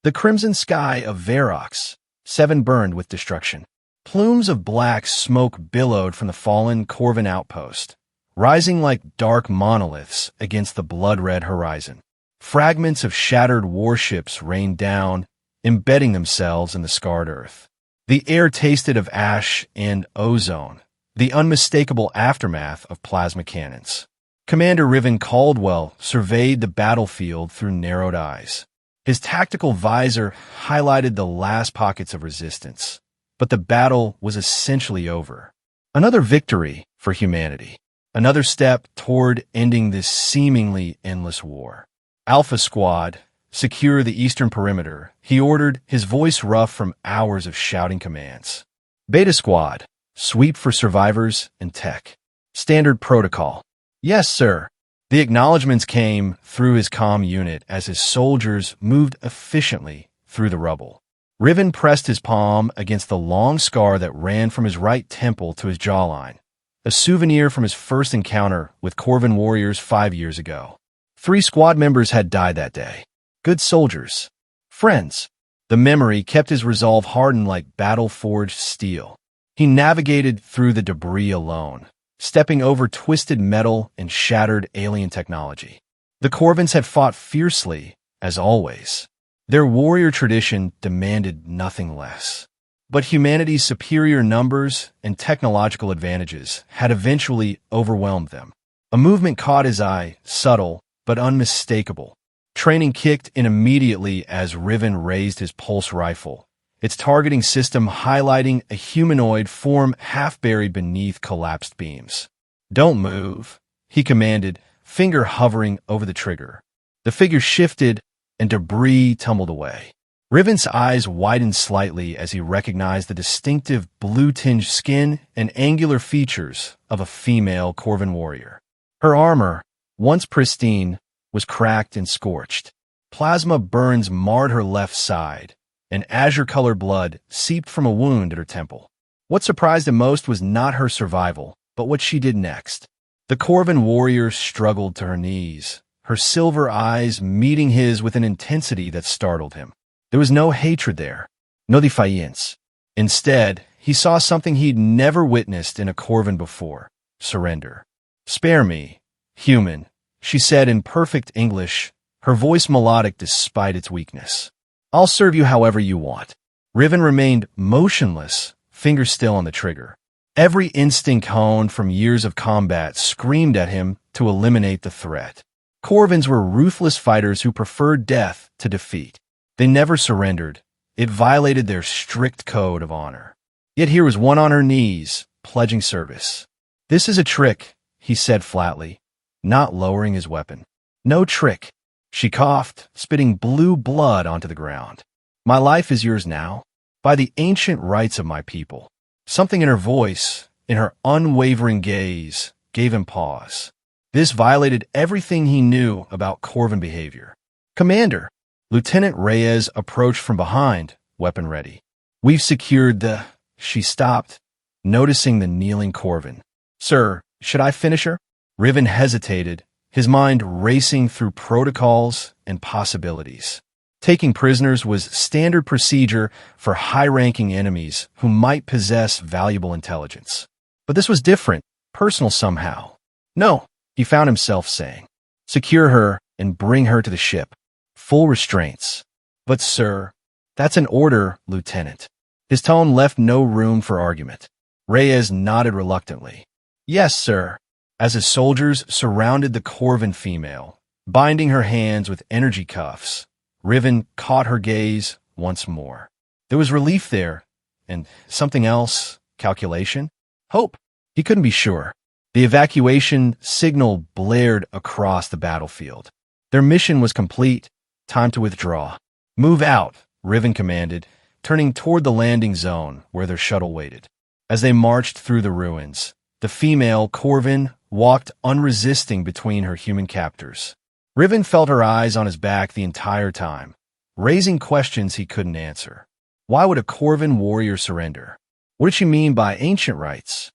The crimson sky of Verox, 7 burned with destruction. Plumes of black smoke billowed from the fallen Corvin outpost, rising like dark monoliths against the blood-red horizon. Fragments of shattered warships rained down, embedding themselves in the scarred earth. The air tasted of ash and ozone, the unmistakable aftermath of plasma cannons. Commander Riven Caldwell surveyed the battlefield through narrowed eyes. His tactical visor highlighted the last pockets of resistance, but the battle was essentially over. Another victory for humanity. Another step toward ending this seemingly endless war. Alpha Squad, secure the eastern perimeter, he ordered, his voice rough from hours of shouting commands. Beta Squad, sweep for survivors and tech. Standard protocol. Yes, sir. The acknowledgments came through his comm unit as his soldiers moved efficiently through the rubble. Riven pressed his palm against the long scar that ran from his right temple to his jawline, a souvenir from his first encounter with Corvin warriors 5 years ago. 3 squad members had died that day. Good soldiers. Friends. The memory kept his resolve hardened like battle-forged steel. He navigated through the debris alone, stepping over twisted metal and shattered alien technology. The Corvins had fought fiercely, as always. Their warrior tradition demanded nothing less. But humanity's superior numbers and technological advantages had eventually overwhelmed them. A movement caught his eye, subtle but unmistakable. Training kicked in immediately as Riven raised his pulse rifle, its targeting system highlighting a humanoid form half buried beneath collapsed beams. "Don't move," he commanded, finger hovering over the trigger. The figure shifted, and debris tumbled away. Riven's eyes widened slightly as he recognized the distinctive blue-tinged skin and angular features of a female Corvin warrior. Her armor, once pristine, was cracked and scorched. Plasma burns marred her left side, and azure-colored blood seeped from a wound at her temple. What surprised him most was not her survival, but what she did next. The Corvin warrior struggled to her knees, her silver eyes meeting his with an intensity that startled him. There was no hatred there, no defiance. Instead, he saw something he'd never witnessed in a Corvin before: surrender. "Spare me, human," she said in perfect English, her voice melodic despite its weakness. "I'll serve you however you want." Riven remained motionless, fingers still on the trigger. Every instinct honed from years of combat screamed at him to eliminate the threat. Corvins were ruthless fighters who preferred death to defeat. They never surrendered. It violated their strict code of honor. Yet here was one on her knees, pledging service. "This is a trick," he said flatly, not lowering his weapon. "No trick." She coughed, spitting blue blood onto the ground. "My life is yours now, by the ancient rights of my people." Something in her voice, in her unwavering gaze, gave him pause. This violated everything he knew about Corvin behavior. "Commander," Lieutenant Reyes approached from behind, weapon ready. "We've secured the—" She stopped, noticing the kneeling Corvin. "Sir, should I finish her?" Riven hesitated, his mind racing through protocols and possibilities. Taking prisoners was standard procedure for high-ranking enemies who might possess valuable intelligence. But this was different, personal somehow. "No," he found himself saying. "Secure her and bring her to the ship. Full restraints." "But sir—" "That's an order, Lieutenant." His tone left no room for argument. Reyes nodded reluctantly. "Yes, sir." As his soldiers surrounded the Corvin female, binding her hands with energy cuffs, Riven caught her gaze once more. There was relief there, and something else, calculation, hope. He couldn't be sure. The evacuation signal blared across the battlefield. Their mission was complete. Time to withdraw. "Move out," Riven commanded, turning toward the landing zone where their shuttle waited. As they marched through the ruins, the female Corvin walked unresisting between her human captors. Riven felt her eyes on his back the entire time, raising questions he couldn't answer. Why would a Corvin warrior surrender? What did she mean by ancient rights?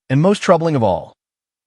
And most troubling of all,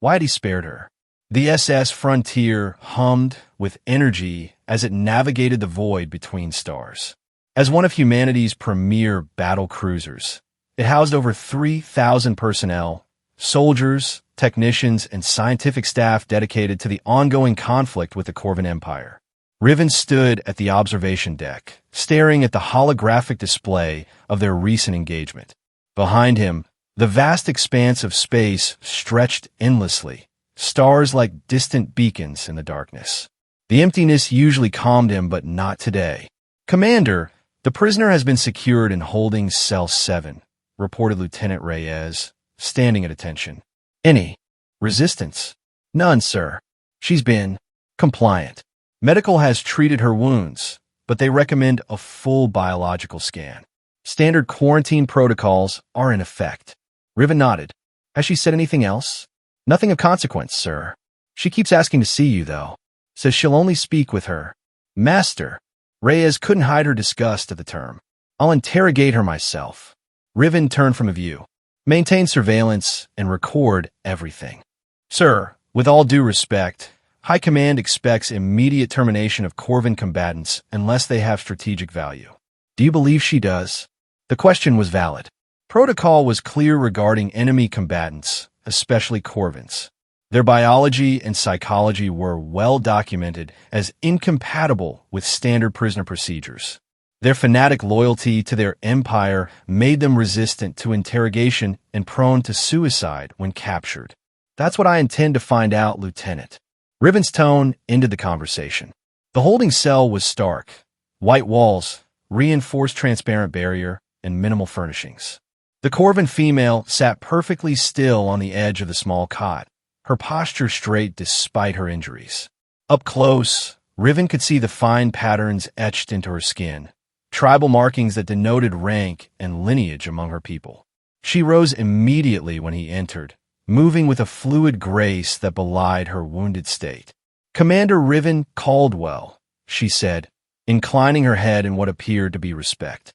why had he spared her? The SS Frontier hummed with energy as it navigated the void between stars. As one of humanity's premier battle cruisers, it housed over 3,000 personnel, soldiers, technicians, and scientific staff dedicated to the ongoing conflict with the Corvan Empire. Riven stood at the observation deck, staring at the holographic display of their recent engagement. Behind him, the vast expanse of space stretched endlessly, stars like distant beacons in the darkness. The emptiness usually calmed him, but not today. "Commander, the prisoner has been secured in holding cell 7, reported Lieutenant Reyes, standing at attention. "Any resistance?" "None, sir. She's been compliant. Medical has treated her wounds, but they recommend a full biological scan. Standard quarantine protocols are in effect." Riven nodded. "Has she said anything else?" "Nothing of consequence, sir. She keeps asking to see you, though. Says she'll only speak with her master." Reyes couldn't hide her disgust at the term. "I'll interrogate her myself." Riven turned from view. "Maintain surveillance and record everything." "Sir, with all due respect, High Command expects immediate termination of Corvan combatants unless they have strategic value." "Do you believe she does?" The question was valid. Protocol was clear regarding enemy combatants, especially Corvans. Their biology and psychology were well documented as incompatible with standard prisoner procedures. Their fanatic loyalty to their empire made them resistant to interrogation and prone to suicide when captured. "That's what I intend to find out, Lieutenant." Riven's tone ended the conversation. The holding cell was stark. White walls, reinforced transparent barrier, and minimal furnishings. The Corvan female sat perfectly still on the edge of the small cot, her posture straight despite her injuries. Up close, Riven could see the fine patterns etched into her skin, tribal markings that denoted rank and lineage among her people. She rose immediately when he entered, moving with a fluid grace that belied her wounded state. "Commander Riven Caldwell," she said, inclining her head in what appeared to be respect.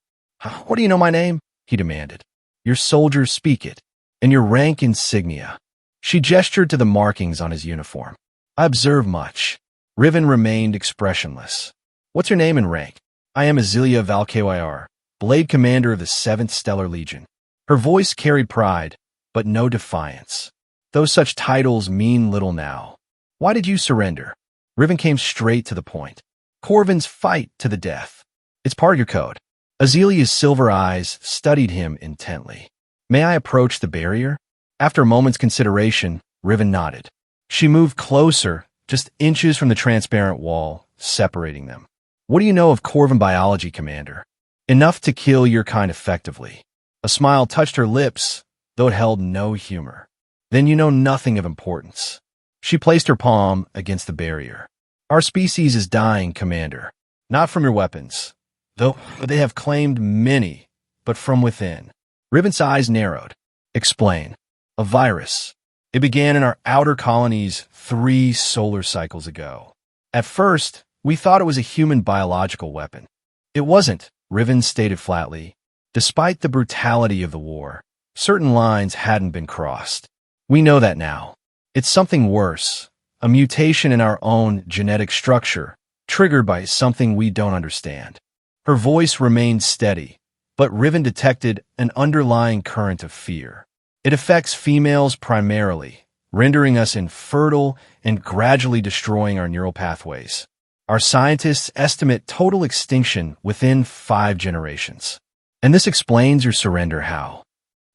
"What do you know my name?" he demanded. "Your soldiers speak it, and your rank insignia." She gestured to the markings on his uniform. "I observe much." Riven remained expressionless. "What's your name and rank?" "I am Azelia Valkyr, Blade Commander of the 7th Stellar Legion." Her voice carried pride, but no defiance. "Those such titles mean little now. Why did you surrender?" Riven came straight to the point. "Corvans fight to the death. It's part of your code." Azelia's silver eyes studied him intently. "May I approach the barrier?" After a moment's consideration, Riven nodded. She moved closer, just inches from the transparent wall, separating them. "What do you know of Corvan biology, Commander?" "Enough to kill your kind effectively." A smile touched her lips, though it held no humor. "Then you know nothing of importance." She placed her palm against the barrier. "Our species is dying, Commander. Not from your weapons, though they have claimed many, but from within." Riven's eyes narrowed. "Explain." "A virus. It began in our outer colonies 3 solar cycles ago. At first, we thought it was a human biological weapon." "It wasn't," Riven stated flatly. "Despite the brutality of the war, certain lines hadn't been crossed. We know that now. It's something worse, a mutation in our own genetic structure, triggered by something we don't understand." Her voice remained steady, but Riven detected an underlying current of fear. "It affects females primarily, rendering us infertile and gradually destroying our neural pathways. Our scientists estimate total extinction within 5 generations." "And this explains your surrender, how?"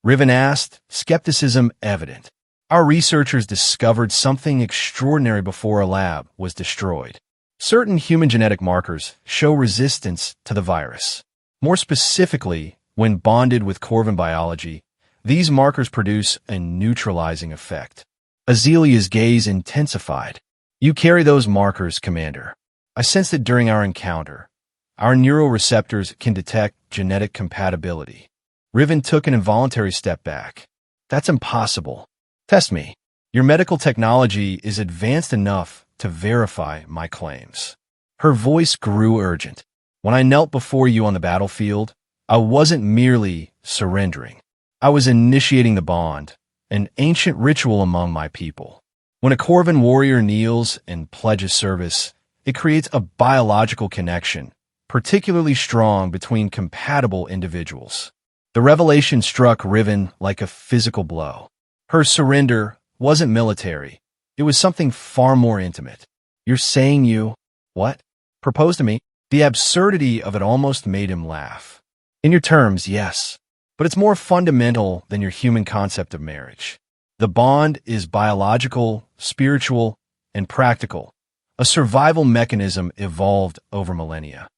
Riven asked, skepticism evident. "Our researchers discovered something extraordinary before a lab was destroyed. Certain human genetic markers show resistance to the virus. More specifically, when bonded with Corvan biology, these markers produce a neutralizing effect." Azelia's gaze intensified. "You carry those markers, Commander. I sensed it during our encounter. Our neuroreceptors can detect genetic compatibility." Riven took an involuntary step back. "That's impossible." "Test me. Your medical technology is advanced enough to verify my claims." Her voice grew urgent. "When I knelt before you on the battlefield, I wasn't merely surrendering. I was initiating the bond, an ancient ritual among my people. When a Corvan warrior kneels and pledges service, it creates a biological connection, particularly strong between compatible individuals. The revelation struck Riven like a physical blow. Her surrender wasn't military. It was something far more intimate. You're saying you, what? Propose to me? The absurdity of it almost made him laugh. In your terms, yes. But it's more fundamental than your human concept of marriage. The bond is biological, spiritual, and practical, a survival mechanism evolved over millennia.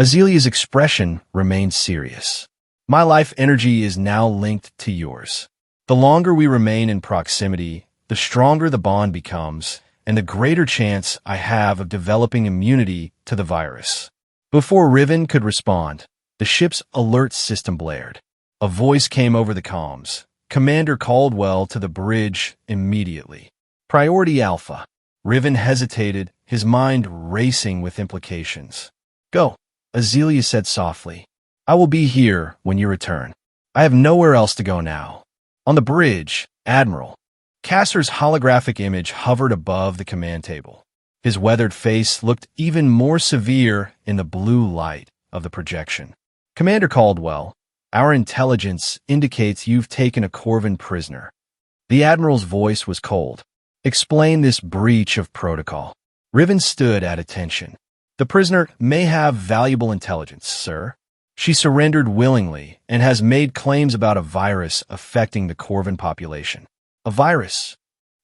Azelia's expression remained serious. My life energy is now linked to yours. The longer we remain in proximity, the stronger the bond becomes, and the greater chance I have of developing immunity to the virus. Before Riven could respond, the ship's alert system blared. A voice came over the comms. Commander Caldwell to the bridge immediately. Priority Alpha. Riven hesitated, his mind racing with implications. Go, Azelia said softly. I will be here when you return. I have nowhere else to go now. On the bridge, Admiral. Kasser's holographic image hovered above the command table. His weathered face looked even more severe in the blue light of the projection. Commander Caldwell, our intelligence indicates you've taken a Corvin prisoner. The Admiral's voice was cold. Explain this breach of protocol. Riven stood at attention. The prisoner may have valuable intelligence, sir. She surrendered willingly and has made claims about a virus affecting the Corvin population. A virus?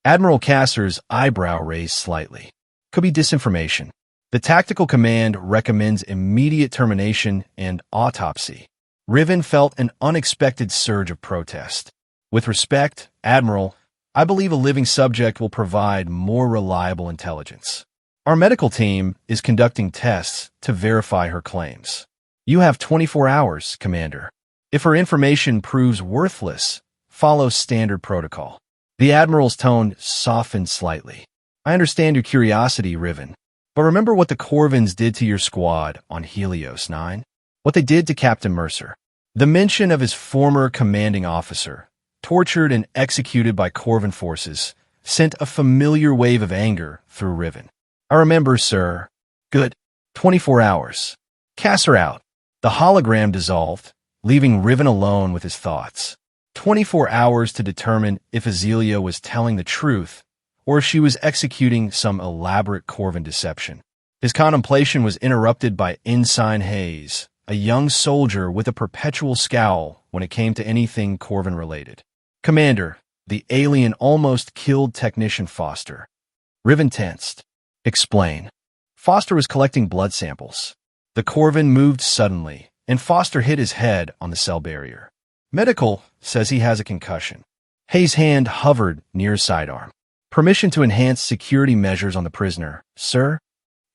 Admiral Kasser's eyebrow raised slightly. Could be disinformation. The tactical command recommends immediate termination and autopsy. Riven felt an unexpected surge of protest. With respect, Admiral, I believe a living subject will provide more reliable intelligence. Our medical team is conducting tests to verify her claims. You have 24 hours, Commander. If her information proves worthless, follow standard protocol. The Admiral's tone softened slightly. I understand your curiosity, Riven, but remember what the Corvins did to your squad on Helios 9? What they did to Captain Mercer. The mention of his former commanding officer, tortured and executed by Corvin forces, sent a familiar wave of anger through Riven. I remember, sir. Good. 24 hours. Kasser out. The hologram dissolved, leaving Riven alone with his thoughts. 24 hours to determine if Azelia was telling the truth or if she was executing some elaborate Corvin deception. His contemplation was interrupted by Ensign Hayes, a young soldier with a perpetual scowl when it came to anything Corvin-related. Commander, the alien almost killed Technician Foster. Riven tensed. Explain. Foster was collecting blood samples. The Corvin moved suddenly, and Foster hit his head on the cell barrier. Medical says he has a concussion. Hayes' hand hovered near his sidearm. Permission to enhance security measures on the prisoner, sir?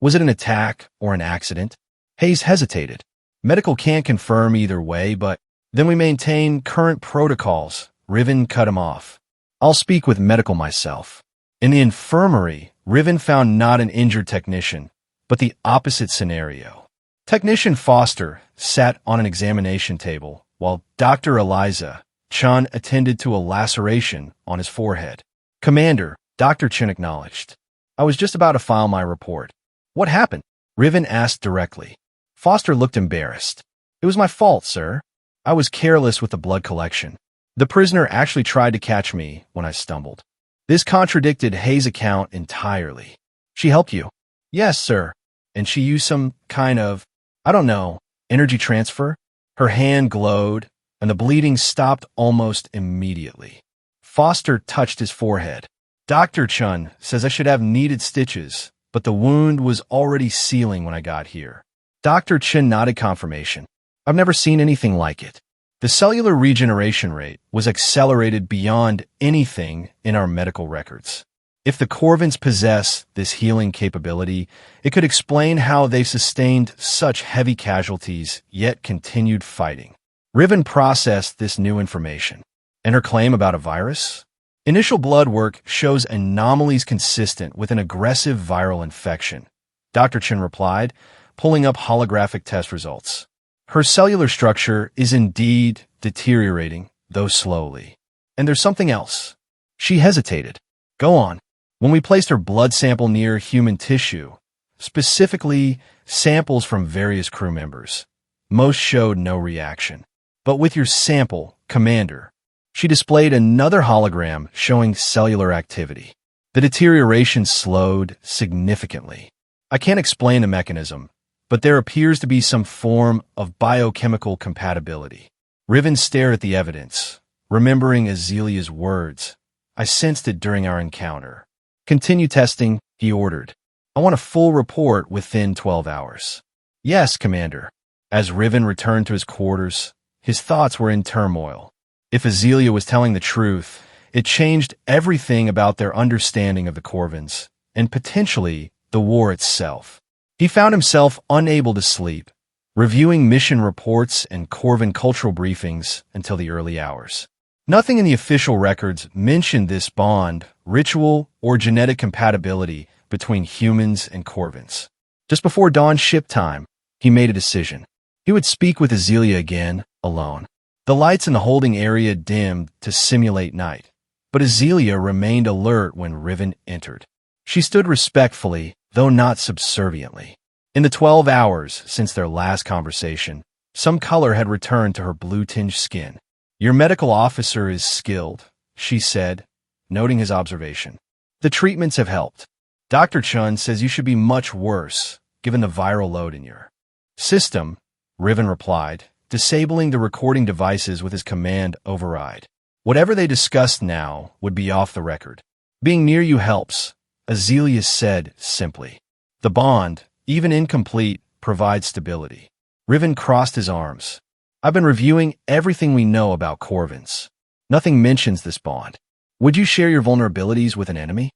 Was it an attack or an accident? Hayes hesitated. Medical can't confirm either way, but then we maintain current protocols. Riven cut him off. I'll speak with medical myself. In the infirmary, Riven found not an injured technician, but the opposite scenario. Technician Foster sat on an examination table while Dr. Eliza Chun attended to a laceration on his forehead. Commander, Dr. Chun acknowledged. I was just about to file my report. What happened? Riven asked directly. Foster looked embarrassed. It was my fault, sir. I was careless with the blood collection. The prisoner actually tried to catch me when I stumbled. This contradicted Hayes' account entirely. She helped you? Yes, sir. And she used some kind of, I don't know, energy transfer? Her hand glowed, and the bleeding stopped almost immediately. Foster touched his forehead. Dr. Chun says I should have needed stitches, but the wound was already sealing when I got here. Dr. Chun nodded confirmation. I've never seen anything like it. The cellular regeneration rate was accelerated beyond anything in our medical records. If the Corvins possess this healing capability, it could explain how they sustained such heavy casualties yet continued fighting. Riven processed this new information. And her claim about a virus? Initial blood work shows anomalies consistent with an aggressive viral infection, Dr. Chin replied, pulling up holographic test results. Her cellular structure is indeed deteriorating, though slowly. And there's something else. She hesitated. Go on. When we placed her blood sample near human tissue, specifically samples from various crew members. Most showed no reaction. But with your sample, Commander, she displayed another hologram showing cellular activity. The deterioration slowed significantly. I can't explain the mechanism, but there appears to be some form of biochemical compatibility. Riven stared at the evidence, remembering Azelia's words. I sensed it during our encounter. Continue testing, he ordered. I want a full report within 12 hours. Yes, Commander. As Riven returned to his quarters, his thoughts were in turmoil. If Azelia was telling the truth, it changed everything about their understanding of the Corvins, and potentially the war itself. He found himself unable to sleep, reviewing mission reports and Corvin cultural briefings until the early hours. Nothing in the official records mentioned this bond, ritual, or genetic compatibility between humans and Corvins. Just before dawn ship time, he made a decision. He would speak with Azelia again, alone. The lights in the holding area dimmed to simulate night, but Azelia remained alert when Riven entered. She stood respectfully, though not subserviently. In the 12 hours since their last conversation, some color had returned to her blue-tinged skin. Your medical officer is skilled, she said, noting his observation. The treatments have helped. Dr. Chun says you should be much worse, given the viral load in your system, Riven replied, disabling the recording devices with his command override. Whatever they discussed now would be off the record. Being near you helps, Azelia said simply. The bond, even incomplete, provides stability. Riven crossed his arms. I've been reviewing everything we know about Corvins. Nothing mentions this bond. Would you share your vulnerabilities with an enemy?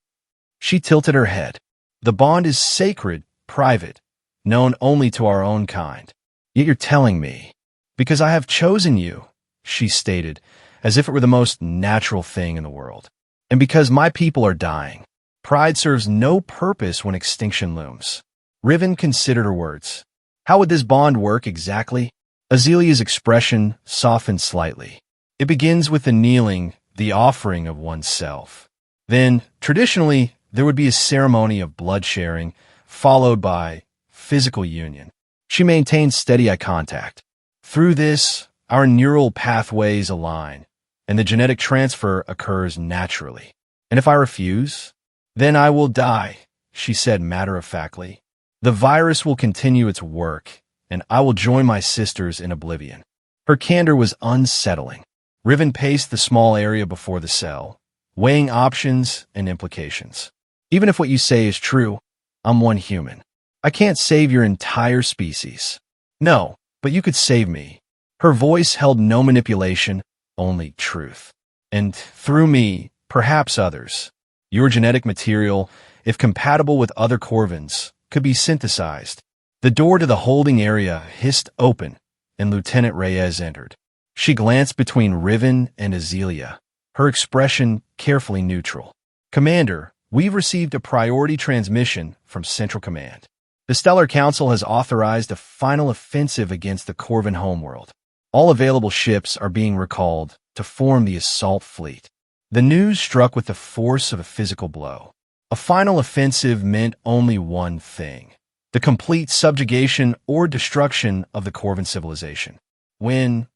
She tilted her head. The bond is sacred, private, known only to our own kind. Yet you're telling me. Because I have chosen you, she stated, as if it were the most natural thing in the world. And because my people are dying. Pride serves no purpose when extinction looms. Riven considered her words. How would this bond work exactly? Azelia's expression softened slightly. It begins with the kneeling, the offering of oneself. Then, traditionally, there would be a ceremony of blood sharing, followed by physical union. She maintained steady eye contact. Through this, our neural pathways align, and the genetic transfer occurs naturally. And if I refuse, then I will die, she said matter-of-factly. The virus will continue its work, and I will join my sisters in oblivion. Her candor was unsettling. Riven paced the small area before the cell, weighing options and implications. Even if what you say is true, I'm one human. I can't save your entire species. No, but you could save me. Her voice held no manipulation, only truth. And through me, perhaps others. Your genetic material, if compatible with other Corvins, could be synthesized. The door to the holding area hissed open, and Lieutenant Reyes entered. She glanced between Riven and Azelia, her expression carefully neutral. Commander, we've received a priority transmission from Central Command. The Stellar Council has authorized a final offensive against the Corvin homeworld. All available ships are being recalled to form the assault fleet. The news struck with the force of a physical blow. A final offensive meant only one thing: the complete subjugation or destruction of the Corvin civilization. When?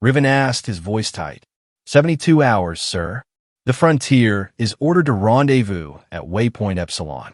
Riven asked, his voice tight. 72 hours, sir. The Frontier is ordered to rendezvous at Waypoint Epsilon.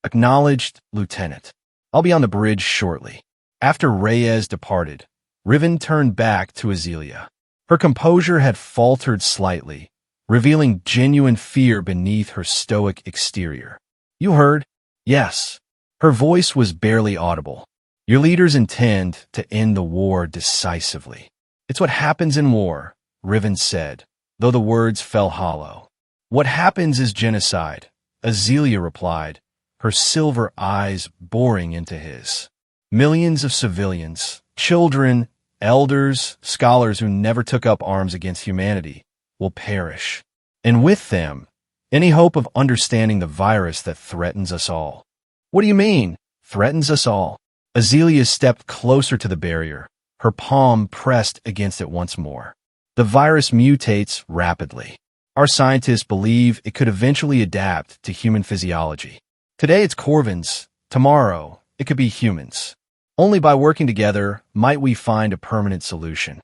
Acknowledged, Lieutenant. I'll be on the bridge shortly. After Reyes departed, Riven turned back to Azelia. Her composure had faltered slightly, revealing genuine fear beneath her stoic exterior. You heard? Yes. Her voice was barely audible. Your leaders intend to end the war decisively. It's what happens in war, Riven said, though the words fell hollow. What happens is genocide, Azelia replied, her silver eyes boring into his. Millions of civilians, children, elders, scholars who never took up arms against humanity, will perish. And with them, any hope of understanding the virus that threatens us all. What do you mean, threatens us all? Azelia stepped closer to the barrier, her palm pressed against it once more. The virus mutates rapidly. Our scientists believe it could eventually adapt to human physiology. Today it's Corvins, Tomorrow, it could be humans. Only by working together might we find a permanent solution.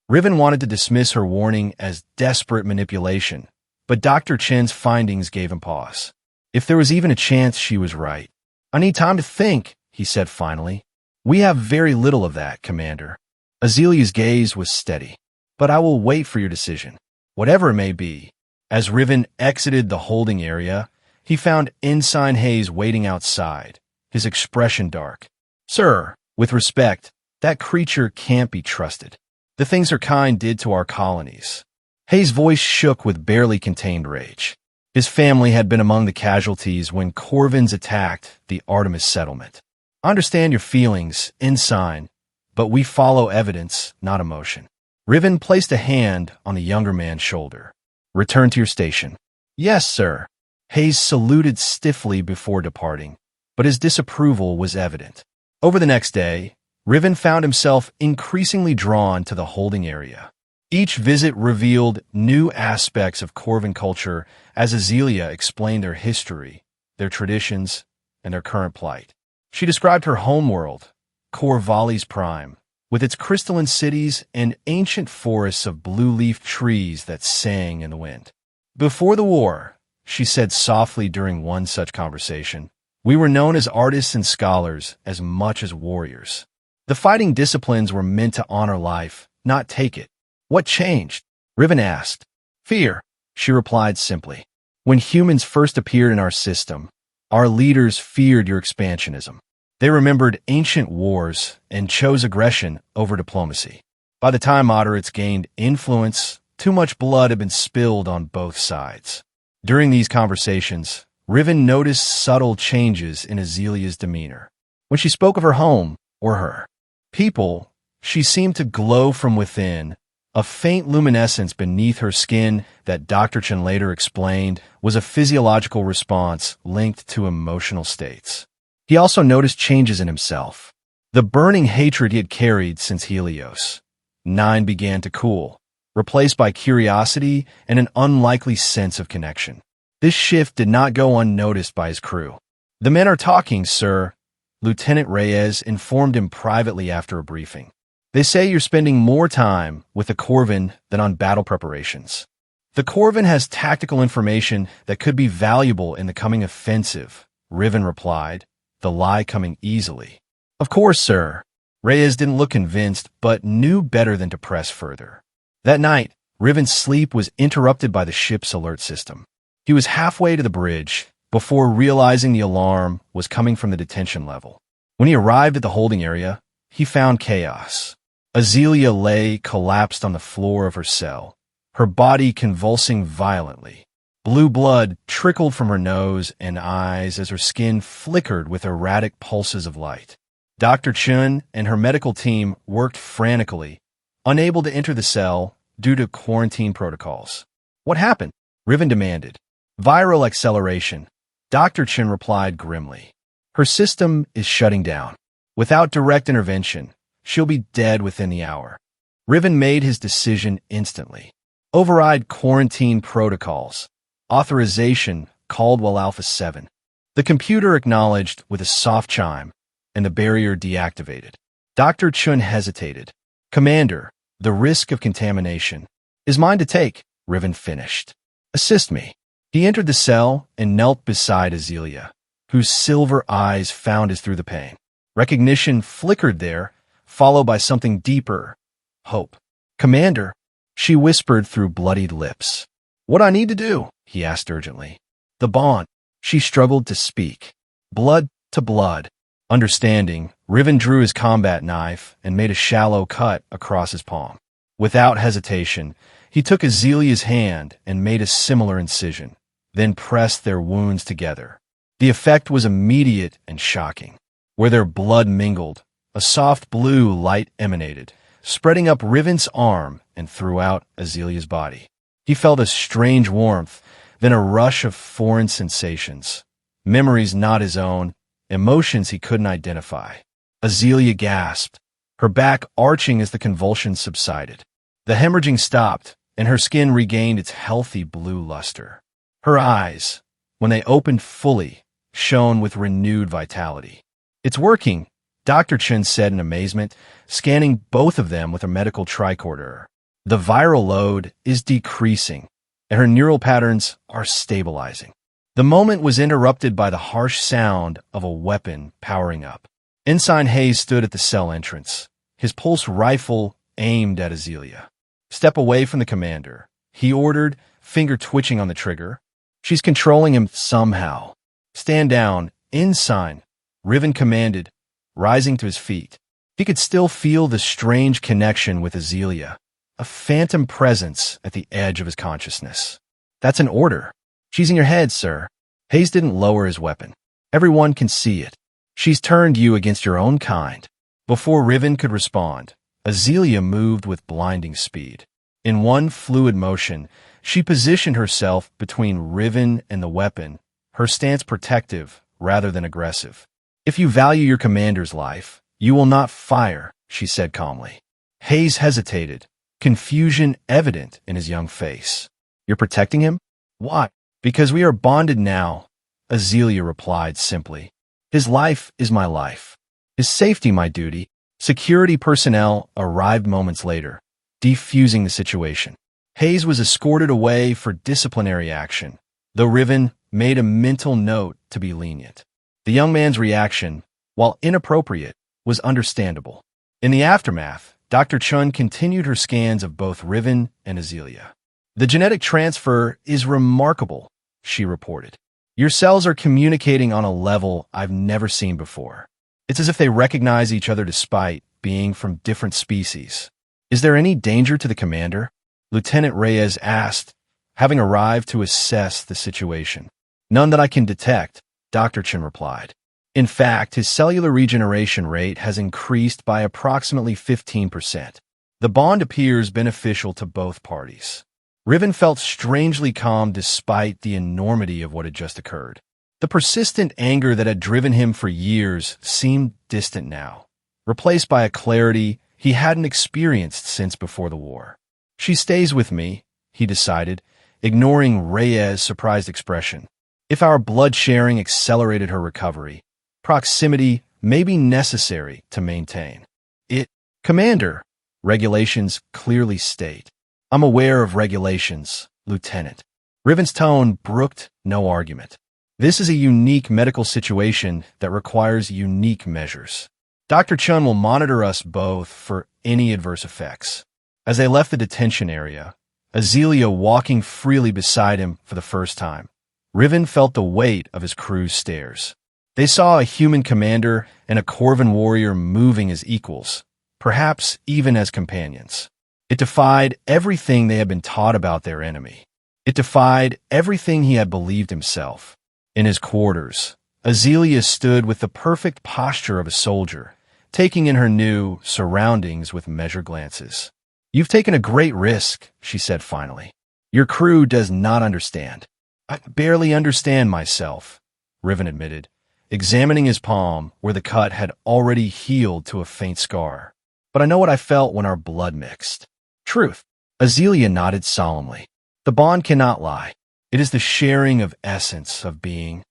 Riven wanted to dismiss her warning as desperate manipulation, but Dr. Chen's findings gave him pause. If there was even a chance she was right. I need time to think, he said finally. We have very little of that, Commander. Azelia's gaze was steady. But I will wait for your decision, whatever it may be. As Riven exited the holding area, he found Ensign Hayes waiting outside, his expression dark. Sir, with respect, that creature can't be trusted. The things her kind did to our colonies. Hayes' voice shook with barely contained rage. His family had been among the casualties when Corvins attacked the Artemis settlement. I understand your feelings, Ensign, but we follow evidence, not emotion. Riven placed a hand on the younger man's shoulder. Return to your station. Yes, sir. Hayes saluted stiffly before departing, but his disapproval was evident. Over the next day, Riven found himself increasingly drawn to the holding area. Each visit revealed new aspects of Corvin culture as Azelia explained their history, their traditions, and their current plight. She described her homeworld, Corvallis Prime, with its crystalline cities and ancient forests of blue-leaf trees that sang in the wind. Before the war, she said softly during one such conversation, we were known as artists and scholars as much as warriors. The fighting disciplines were meant to honor life, not take it. What changed? Riven asked. Fear, she replied simply. When humans first appeared in our system, our leaders feared your expansionism. They remembered ancient wars and chose aggression over diplomacy. By the time moderates gained influence, too much blood had been spilled on both sides. During these conversations, Riven noticed subtle changes in Azelia's demeanor. When she spoke of her home or her people, she seemed to glow from within, a faint luminescence beneath her skin that Dr. Chen later explained was a physiological response linked to emotional states. He also noticed changes in himself. The burning hatred he had carried since Helios 9 began to cool, replaced by curiosity and an unlikely sense of connection. This shift did not go unnoticed by his crew. The men are talking, sir, Lieutenant Reyes informed him privately after a briefing. They say you're spending more time with the Corvin than on battle preparations. The Corvin has tactical information that could be valuable in the coming offensive, Riven replied, the lie coming easily. Of course, sir. Reyes didn't look convinced, but knew better than to press further. That night, Riven's sleep was interrupted by the ship's alert system. He was halfway to the bridge before realizing the alarm was coming from the detention level. When he arrived at the holding area, he found chaos. Azelia lay collapsed on the floor of her cell, her body convulsing violently. Blue blood trickled from her nose and eyes as her skin flickered with erratic pulses of light. Dr. Chun and her medical team worked frantically, unable to enter the cell due to quarantine protocols. What happened? Riven demanded. Viral acceleration, Dr. Chun replied grimly. Her system is shutting down. Without direct intervention, she'll be dead within the hour. Riven made his decision instantly. Override quarantine protocols. Authorization Caldwell Alpha 7. The computer acknowledged with a soft chime, and the barrier deactivated. Dr. Chun hesitated. Commander, the risk of contamination is mine to take, Riven finished. Assist me. He entered the cell and knelt beside Azelia, whose silver eyes found his through the pain. Recognition flickered there, followed by something deeper. Hope. Commander, she whispered through bloodied lips. What I need to do? He asked urgently. The bond. She struggled to speak. Blood to blood. Understanding, Riven drew his combat knife and made a shallow cut across his palm. Without hesitation, he took Azelia's hand and made a similar incision, then pressed their wounds together. The effect was immediate and shocking. Where their blood mingled, a soft blue light emanated, spreading up Riven's arm and throughout Azelia's body. He felt a strange warmth, then a rush of foreign sensations. Memories not his own, emotions he couldn't identify. Azelia gasped, her back arching as the convulsions subsided. The hemorrhaging stopped, and her skin regained its healthy blue luster. Her eyes, when they opened fully, shone with renewed vitality. "It's working," Dr. Chen said in amazement, scanning both of them with a medical tricorder. "The viral load is decreasing, and her neural patterns are stabilizing." The moment was interrupted by the harsh sound of a weapon powering up. Ensign Hayes stood at the cell entrance, his pulse rifle aimed at Azealia. "Step away from the commander," he ordered, finger twitching on the trigger. "She's controlling him somehow." "Stand down, Ensign," Riven commanded, rising to his feet. He could still feel the strange connection with Azealia, a phantom presence at the edge of his consciousness. "That's an order." "She's in your head, sir." Hayes didn't lower his weapon. "Everyone can see it. She's turned you against your own kind." Before Riven could respond, Azealia moved with blinding speed. In one fluid motion, she positioned herself between Riven and the weapon, her stance protective rather than aggressive. "If you value your commander's life, you will not fire," she said calmly. Hayes hesitated, confusion evident in his young face. "You're protecting him?" "Why?" "Because we are bonded now," Azealia replied simply. "His life is my life. His safety my duty." Security personnel arrived moments later, defusing the situation. Hayes was escorted away for disciplinary action, though Riven made a mental note to be lenient. The young man's reaction, while inappropriate, was understandable. In the aftermath, Dr. Chun continued her scans of both Riven and Azealia. "The genetic transfer is remarkable," she reported. "Your cells are communicating on a level I've never seen before. It's as if they recognize each other despite being from different species." "Is there any danger to the commander?" Lieutenant Reyes asked, having arrived to assess the situation. "None that I can detect," Dr. Chen replied. "In fact, his cellular regeneration rate has increased by approximately 15%. The bond appears beneficial to both parties." Riven felt strangely calm despite the enormity of what had just occurred. The persistent anger that had driven him for years seemed distant now, replaced by a clarity he hadn't experienced since before the war. "She stays with me," he decided, ignoring Reyes' surprised expression. "If our blood sharing accelerated her recovery, proximity may be necessary to maintain it." "Commander," regulations clearly state. "I'm aware of regulations, Lieutenant." Riven's tone brooked no argument. "This is a unique medical situation that requires unique measures. Dr. Chun will monitor us both for any adverse effects." As they left the detention area, Azealia walking freely beside him for the first time, Riven felt the weight of his crew's stares. They saw a human commander and a Corvan warrior moving as equals, perhaps even as companions. It defied everything they had been taught about their enemy. It defied everything he had believed himself. In his quarters, Azealia stood with the perfect posture of a soldier, taking in her new surroundings with measured glances. "You've taken a great risk," she said finally. "Your crew does not understand." "I barely understand myself," Riven admitted, examining his palm where the cut had already healed to a faint scar. "But I know what I felt when our blood mixed." "Truth." Azealia nodded solemnly. "The bond cannot lie. It is the sharing of essence, of being."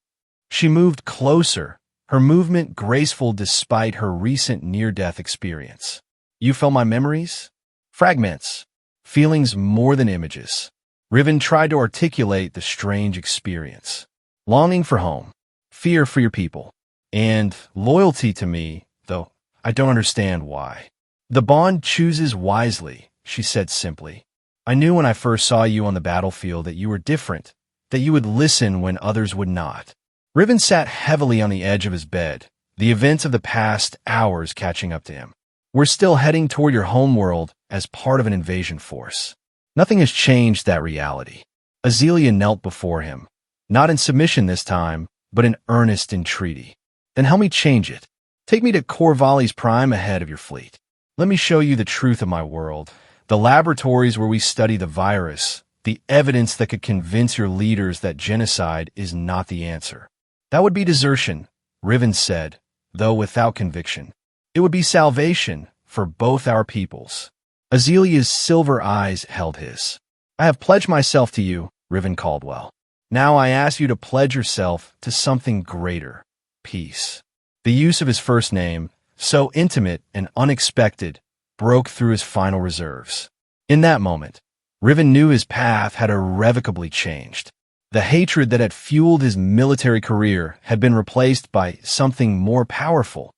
She moved closer, her movement graceful despite her recent near-death experience. "You felt my memories?" "Fragments. Feelings more than images." Riven tried to articulate the strange experience. "Longing for home, fear for your people, and loyalty to me, though I don't understand why." "The bond chooses wisely," she said simply. "I knew when I first saw you on the battlefield that you were different, that you would listen when others would not." Riven sat heavily on the edge of his bed, the events of the past hours catching up to him. "We're still heading toward your homeworld as part of an invasion force. Nothing has changed that reality." Azealia knelt before him, not in submission this time, but in earnest entreaty. "Then help me change it. Take me to Corvallis Prime ahead of your fleet. Let me show you the truth of my world, the laboratories where we study the virus, the evidence that could convince your leaders that genocide is not the answer." "That would be desertion," Riven said, though without conviction. "It would be salvation for both our peoples." Azelia's silver eyes held his. "I have pledged myself to you, Riven Caldwell." Now I ask you to pledge yourself to something greater, peace. The use of his first name, so intimate and unexpected, broke through his final reserves. In that moment, Riven knew his path had irrevocably changed. The hatred that had fueled his military career had been replaced by something more powerful,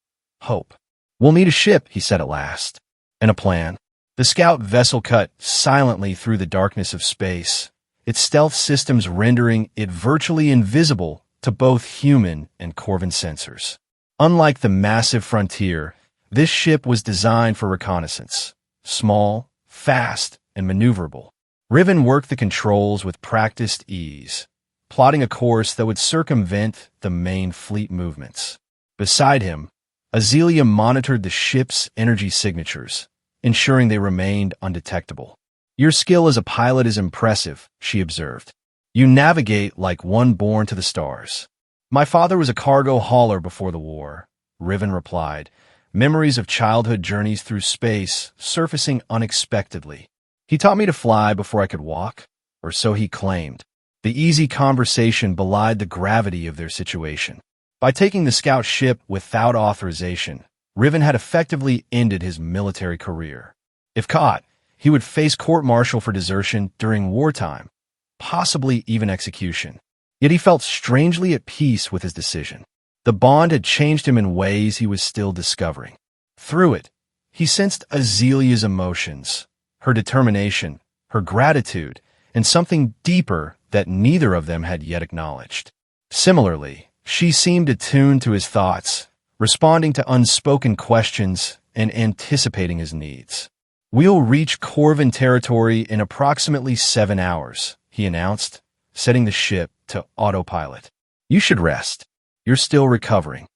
hope. "We'll need a ship," he said at last, "and a plan." The scout vessel cut silently through the darkness of space, its stealth systems rendering it virtually invisible to both human and Corvin sensors. Unlike the massive Frontier, this ship was designed for reconnaissance, small, fast, and maneuverable. Riven worked the controls with practiced ease, plotting a course that would circumvent the main fleet movements. Beside him, Azealia monitored the ship's energy signatures, ensuring they remained undetectable. "Your skill as a pilot is impressive," she observed. "You navigate like one born to the stars." "My father was a cargo hauler before the war," Riven replied, memories of childhood journeys through space surfacing unexpectedly. "He taught me to fly before I could walk," or so he claimed. The easy conversation belied the gravity of their situation. By taking the scout ship without authorization, Riven had effectively ended his military career. If caught, he would face court-martial for desertion during wartime, possibly even execution. Yet he felt strangely at peace with his decision. The bond had changed him in ways he was still discovering. Through it, he sensed Azelia's emotions, her determination, her gratitude, and something deeper that neither of them had yet acknowledged. Similarly, she seemed attuned to his thoughts, responding to unspoken questions and anticipating his needs. "We'll reach Corvin territory in approximately 7 hours," he announced, setting the ship to autopilot. "You should rest. You're still recovering."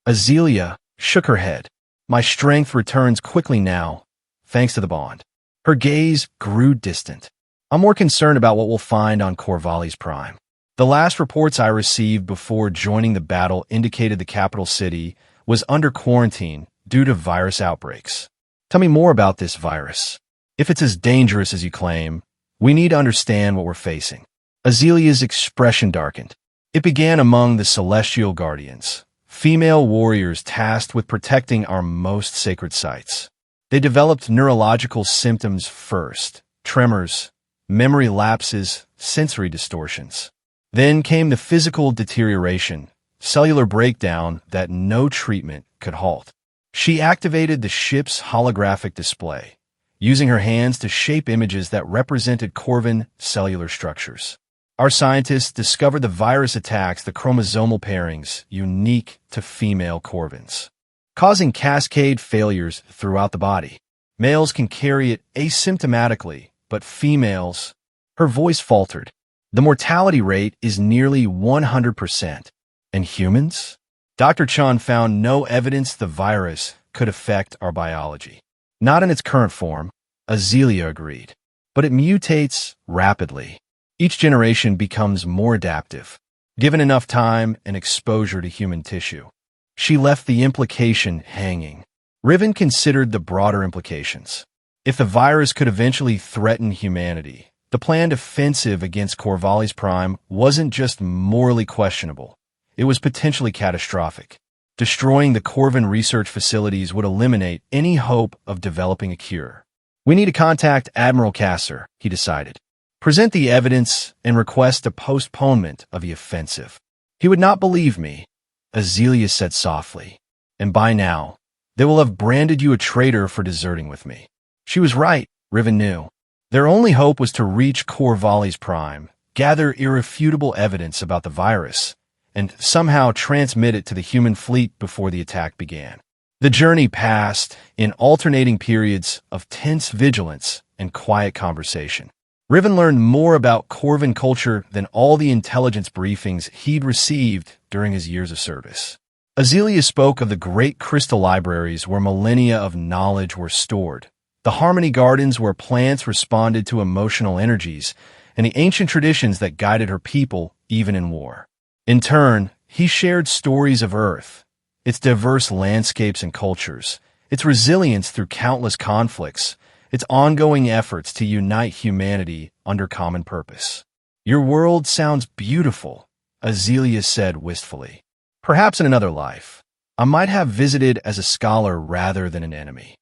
Azealia shook her head. "My strength returns quickly now, thanks to the bond." Her gaze grew distant. "I'm more concerned about what we'll find on Corvallis Prime. The last reports I received before joining the battle indicated the capital city was under quarantine due to virus outbreaks. Tell me more about this virus. If it's as dangerous as you claim, we need to understand what we're facing." Azelia's expression darkened. "It began among the Celestial Guardians, female warriors tasked with protecting our most sacred sites. They developed neurological symptoms first, tremors, memory lapses, sensory distortions. Then came the physical deterioration, cellular breakdown that no treatment could halt. She activated the ship's holographic display, using her hands to shape images that represented Corvin cellular structures. Our scientists discovered the virus attacks the chromosomal pairings unique to female Corvins, causing cascade failures throughout the body. Males can carry it asymptomatically, but females—" Her voice faltered. "The mortality rate is nearly 100%. And humans?" Dr. Chan found no evidence the virus could affect our biology. "Not in its current form," Azealia agreed. "But it mutates rapidly. Each generation becomes more adaptive, given enough time and exposure to human tissue." She left the implication hanging. Riven considered the broader implications. If the virus could eventually threaten humanity, the planned offensive against Corvallis Prime wasn't just morally questionable. It was potentially catastrophic. Destroying the Corvin research facilities would eliminate any hope of developing a cure. "We need to contact Admiral Kasser," he decided. "Present the evidence and request a postponement of the offensive." "He would not believe me," Azealia said softly. "And by now, they will have branded you a traitor for deserting with me." She was right, Riven knew. Their only hope was to reach Corvallis Prime, gather irrefutable evidence about the virus, and somehow transmit it to the human fleet before the attack began. The journey passed in alternating periods of tense vigilance and quiet conversation. Riven learned more about Corvin culture than all the intelligence briefings he'd received during his years of service. Azealia spoke of the great crystal libraries where millennia of knowledge were stored, the harmony gardens where plants responded to emotional energies, and the ancient traditions that guided her people even in war. In turn, he shared stories of Earth, its diverse landscapes and cultures, its resilience through countless conflicts, its ongoing efforts to unite humanity under common purpose. Your world sounds beautiful, Azelia said wistfully. Perhaps in another life, I might have visited as a scholar rather than an enemy.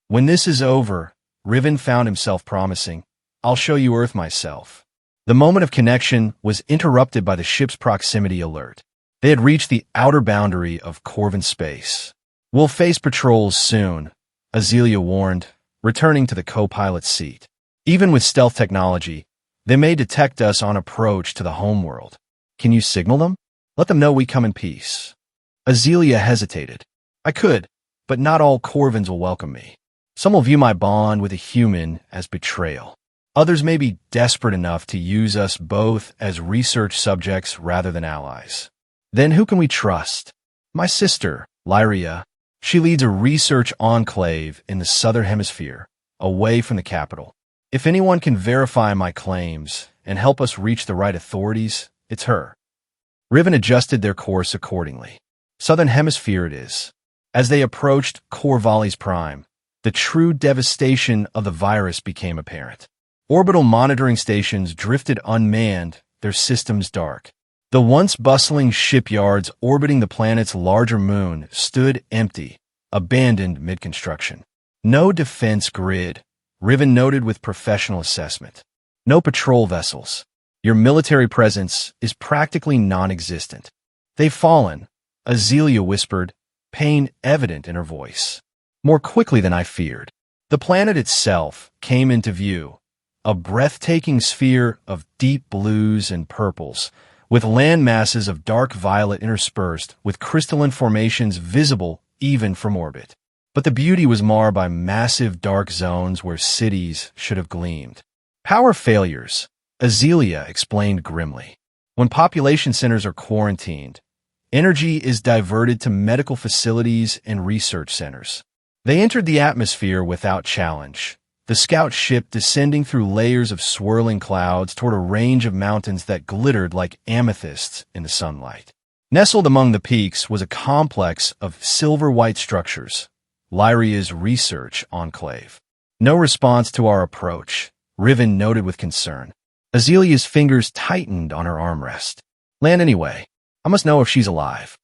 When this is over, Riven found himself promising, I'll show you Earth myself. The moment of connection was interrupted by the ship's proximity alert. They had reached the outer boundary of Corvin space. We'll face patrols soon, Azelia warned, returning to the co-pilot's seat. Even with stealth technology, they may detect us on approach to the homeworld. Can you signal them? Let them know we come in peace. Azelia hesitated. I could, but not all Corvins will welcome me. Some will view my bond with a human as betrayal. Others may be desperate enough to use us both as research subjects rather than allies. Then who can we trust? My sister, Lyria. She leads a research enclave in the southern hemisphere, away from the capital. If anyone can verify my claims and help us reach the right authorities, it's her. Riven adjusted their course accordingly. Southern hemisphere it is. As they approached Corvallis Prime, the true devastation of the virus became apparent. Orbital monitoring stations drifted unmanned, their systems dark. The once bustling shipyards orbiting the planet's larger moon stood empty, abandoned mid-construction. No defense grid, Riven noted with professional assessment. No patrol vessels. Your military presence is practically non-existent. They've fallen, Azelia whispered, pain evident in her voice. More quickly than I feared. The planet itself came into view, a breathtaking sphere of deep blues and purples, with land masses of dark violet interspersed with crystalline formations visible even from orbit. But the beauty was marred by massive dark zones where cities should have gleamed. Power failures, Azelia explained grimly. When population centers are quarantined, energy is diverted to medical facilities and research centers. They entered the atmosphere without challenge, the scout ship descending through layers of swirling clouds toward a range of mountains that glittered like amethysts in the sunlight. Nestled among the peaks was a complex of silver-white structures, Lyria's research enclave. No response to our approach, Riven noted with concern. Azelia's fingers tightened on her armrest. Land anyway. I must know if she's alive.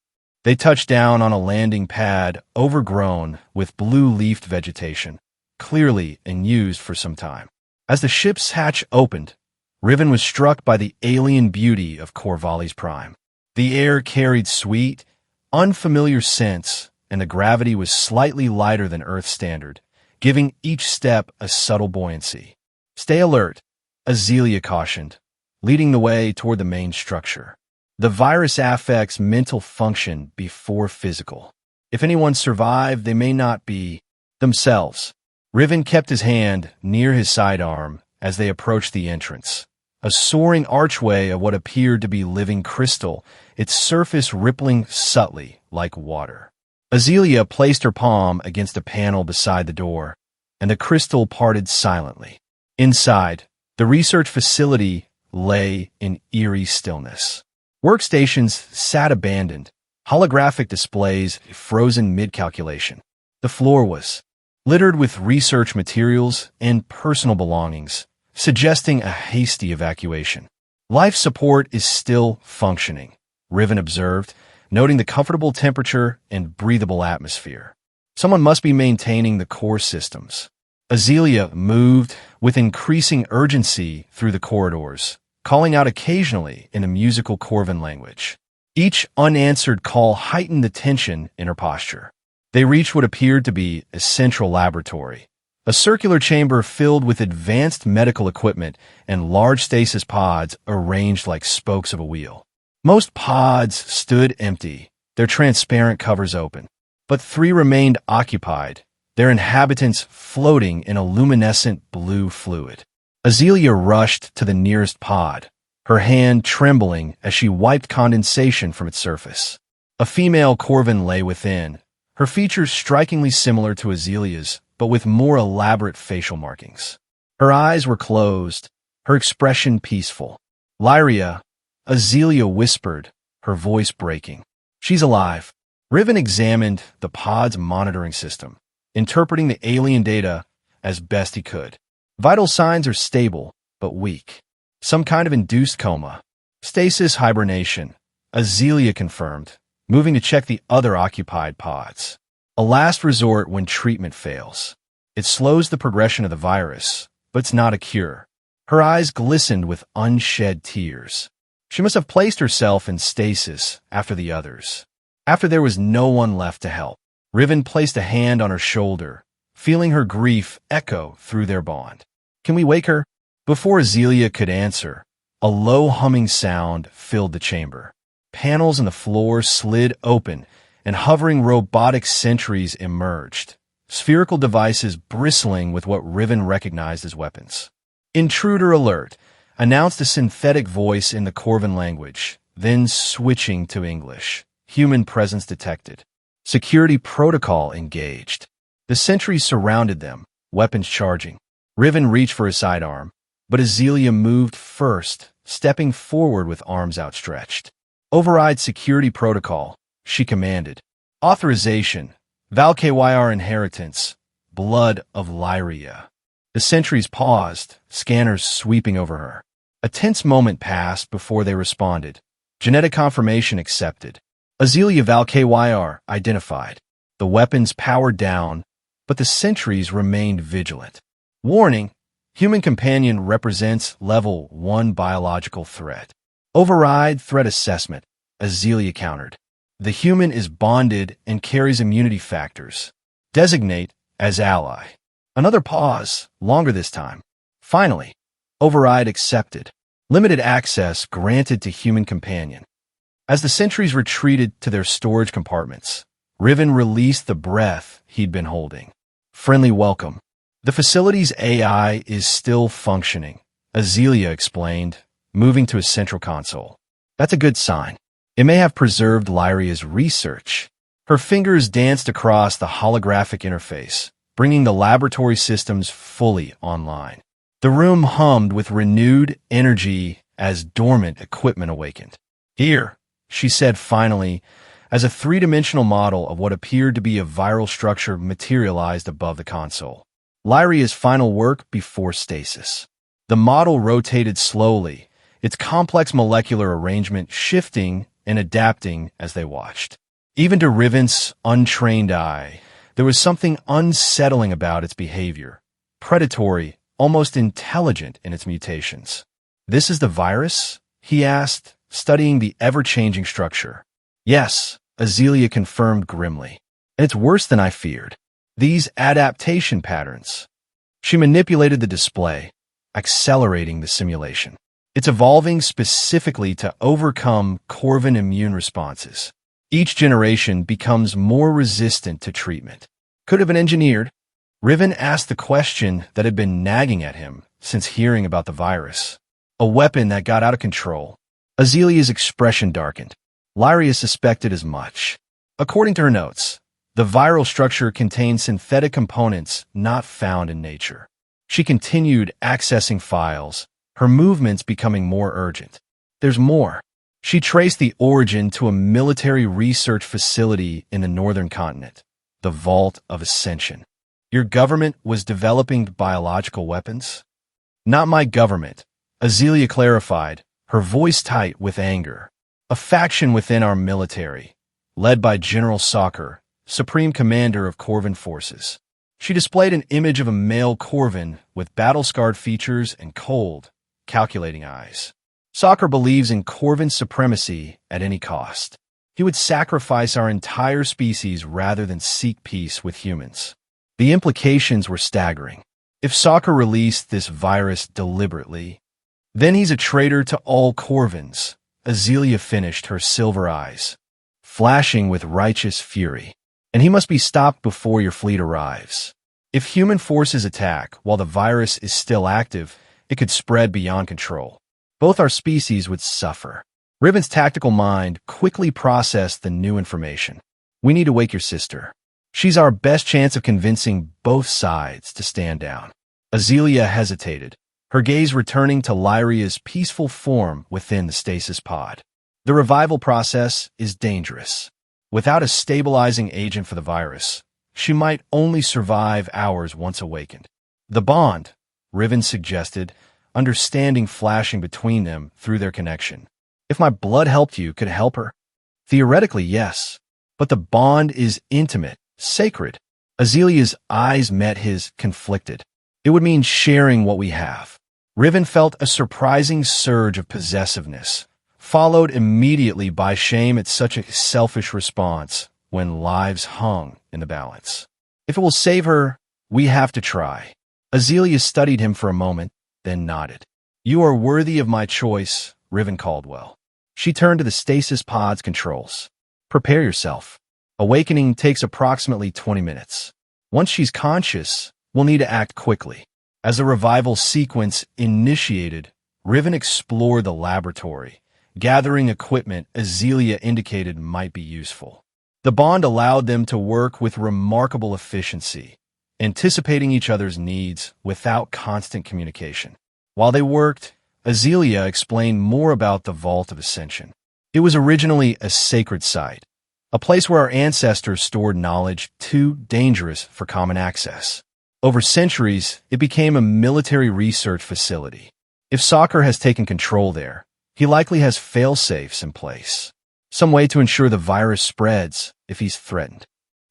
They touched down on a landing pad overgrown with blue-leafed vegetation, clearly unused for some time. As the ship's hatch opened, Riven was struck by the alien beauty of Corvallis Prime. The air carried sweet, unfamiliar scents, and the gravity was slightly lighter than Earth standard, giving each step a subtle buoyancy. Stay alert, Azelia cautioned, leading the way toward the main structure. The virus affects mental function before physical. If anyone survived, they may not be themselves. Riven kept his hand near his sidearm as they approached the entrance. A soaring archway of what appeared to be living crystal, its surface rippling subtly like water. Azelia placed her palm against a panel beside the door, and the crystal parted silently. Inside, the research facility lay in eerie stillness. Workstations sat abandoned, holographic displays frozen mid-calculation. The floor was littered with research materials and personal belongings, suggesting a hasty evacuation. Life support is still functioning, Riven observed, noting the comfortable temperature and breathable atmosphere. Someone must be maintaining the core systems. Azelia moved with increasing urgency through the corridors, calling out occasionally in a musical Corvin language. Each unanswered call heightened the tension in her posture. They reached what appeared to be a central laboratory, a circular chamber filled with advanced medical equipment and large stasis pods arranged like spokes of a wheel. Most pods stood empty, their transparent covers open, but 3 remained occupied, their inhabitants floating in a luminescent blue fluid. Azelia rushed to the nearest pod, her hand trembling as she wiped condensation from its surface. A female Corvin lay within, her features strikingly similar to Azelia's, but with more elaborate facial markings. Her eyes were closed, her expression peaceful. Lyria, Azelia whispered, her voice breaking. She's alive. Riven examined the pod's monitoring system, interpreting the alien data as best he could. Vital signs are stable, but weak. Some kind of induced coma. Stasis hibernation. Azealia confirmed, moving to check the other occupied pods. A last resort when treatment fails. It slows the progression of the virus, but it's not a cure. Her eyes glistened with unshed tears. She must have placed herself in stasis after the others. After there was no one left to help, Riven placed a hand on her shoulder, feeling her grief echo through their bond. "Can we wake her?" Before Azealia could answer, a low humming sound filled the chamber. Panels in the floor slid open, and hovering robotic sentries emerged, spherical devices bristling with what Riven recognized as weapons. "Intruder alert," announced a synthetic voice in the Corvan language, then switching to English. "Human presence detected. Security protocol engaged." The sentries surrounded them, weapons charging. Riven reached for his sidearm, but Azealia moved first, stepping forward with arms outstretched. "Override security protocol," she commanded. "Authorization. Valkyr inheritance. Blood of Lyria." The sentries paused, scanners sweeping over her. A tense moment passed before they responded. Genetic confirmation accepted. Azealia Valkyr identified. The weapons powered down, but the sentries remained vigilant. "Warning. Human companion represents level 1 biological threat. Override threat assessment," Azealia countered. "The human is bonded and carries immunity factors. Designate as ally." Another pause, longer this time. Finally, override accepted. Limited access granted to human companion. As the sentries retreated to their storage compartments, Riven released the breath he'd been holding. "Friendly welcome. The facility's AI is still functioning," Azealia explained, moving to a central console. "That's a good sign. It may have preserved Lyria's research." Her fingers danced across the holographic interface, bringing the laboratory systems fully online. The room hummed with renewed energy as dormant equipment awakened. "Here," she said finally, as a three-dimensional model of what appeared to be a viral structure materialized above the console. Lyria's final work before stasis. The model rotated slowly, its complex molecular arrangement shifting and adapting as they watched. Even to Riven's untrained eye, there was something unsettling about its behavior, predatory, almost intelligent in its mutations. "This is the virus?" he asked, studying the ever-changing structure. "Yes," Azealia confirmed grimly. "And it's worse than I feared. These adaptation patterns." She manipulated the display, accelerating the simulation. "It's evolving specifically to overcome Corvan immune responses. Each generation becomes more resistant to treatment." "Could have been engineered?" Riven asked the question that had been nagging at him since hearing about the virus. "A weapon that got out of control." Azelia's expression darkened. Lyria suspected as much. According to her notes, the viral structure contained synthetic components not found in nature. She continued accessing files, her movements becoming more urgent. "There's more." She traced the origin to a military research facility in the northern continent, the Vault of Ascension. "Your government was developing biological weapons?" "Not my government," Azealia clarified, her voice tight with anger. "A faction within our military, led by General Soccer, Supreme Commander of Corvan forces." She displayed an image of a male Corvan with battle-scarred features and cold, calculating eyes. "Soccer believes in Corvan supremacy at any cost. He would sacrifice our entire species rather than seek peace with humans." The implications were staggering. If Soccer released this virus deliberately, then he's a traitor to all Corvans, Azealia finished, her silver eyes flashing with righteous fury. "And he must be stopped before your fleet arrives. If human forces attack while the virus is still active, it could spread beyond control. Both our species would suffer." Riven's tactical mind quickly processed the new information. "We need to wake your sister. She's our best chance of convincing both sides to stand down." Azealia hesitated, her gaze returning to Lyria's peaceful form within the stasis pod. "The revival process is dangerous. Without a stabilizing agent for the virus, she might only survive hours once awakened." "The bond," Riven suggested, understanding flashing between them through their connection. If my blood helped you, could it help her? Theoretically, yes. But the bond is intimate, sacred. Azalea's eyes met his, conflicted. It would mean sharing what we have. Riven felt a surprising surge of possessiveness, followed immediately by shame at such a selfish response when lives hung in the balance. If it will save her, we have to try. Azalea studied him for a moment, then nodded. You are worthy of my choice, Riven Caldwell. She turned to the stasis pod's controls. Prepare yourself. Awakening takes approximately 20 minutes. Once she's conscious, we'll need to act quickly. As the revival sequence initiated, Riven explored the laboratory, gathering equipment Azalea indicated might be useful. The bond allowed them to work with remarkable efficiency, anticipating each other's needs without constant communication. While they worked, Azalea explained more about the Vault of Ascension. It was originally a sacred site, a place where our ancestors stored knowledge too dangerous for common access. Over centuries, it became a military research facility. If Soccer has taken control there, he likely has fail-safes in place. Some way to ensure the virus spreads if he's threatened.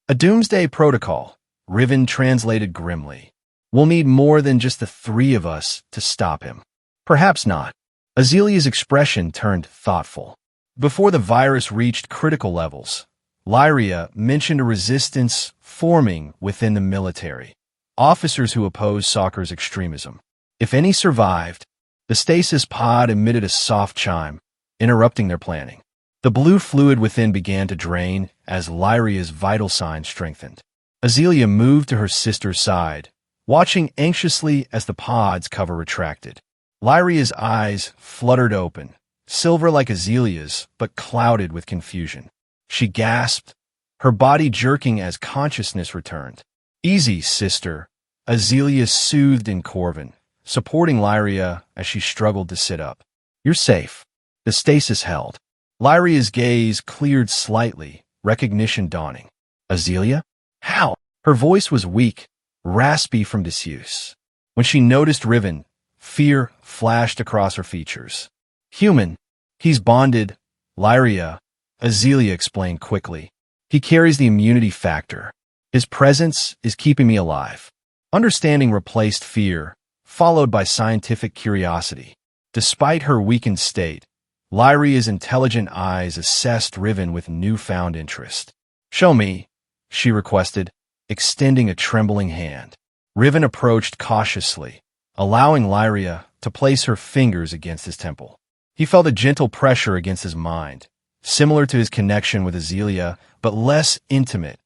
A doomsday protocol, Riven translated grimly. We'll need more than just the three of us to stop him. Perhaps not. Azalea's expression turned thoughtful. Before the virus reached critical levels, Lyria mentioned a resistance forming within the military. Officers who opposed Soccer's extremism. If any survived, the stasis pod emitted a soft chime, interrupting their planning. The blue fluid within began to drain as Lyria's vital signs strengthened. Azalea moved to her sister's side, watching anxiously as the pod's cover retracted. Lyria's eyes fluttered open, silver like Azalea's, but clouded with confusion. She gasped, her body jerking as consciousness returned. Easy, sister, Azalea soothed in Corvin, supporting Lyria as she struggled to sit up. You're safe. The stasis held. Lyria's gaze cleared slightly, recognition dawning. Azalea? How? Her voice was weak, raspy from disuse. When she noticed Riven, fear flashed across her features. Human. He's bonded. Lyria, Azalea explained quickly. He carries the immunity factor. His presence is keeping me alive. Understanding replaced fear, followed by scientific curiosity. Despite her weakened state, Lyria's intelligent eyes assessed Riven with newfound interest. Show me, she requested, extending a trembling hand. Riven approached cautiously, allowing Lyria to place her fingers against his temple. He felt a gentle pressure against his mind, similar to his connection with Azalea, but less intimate,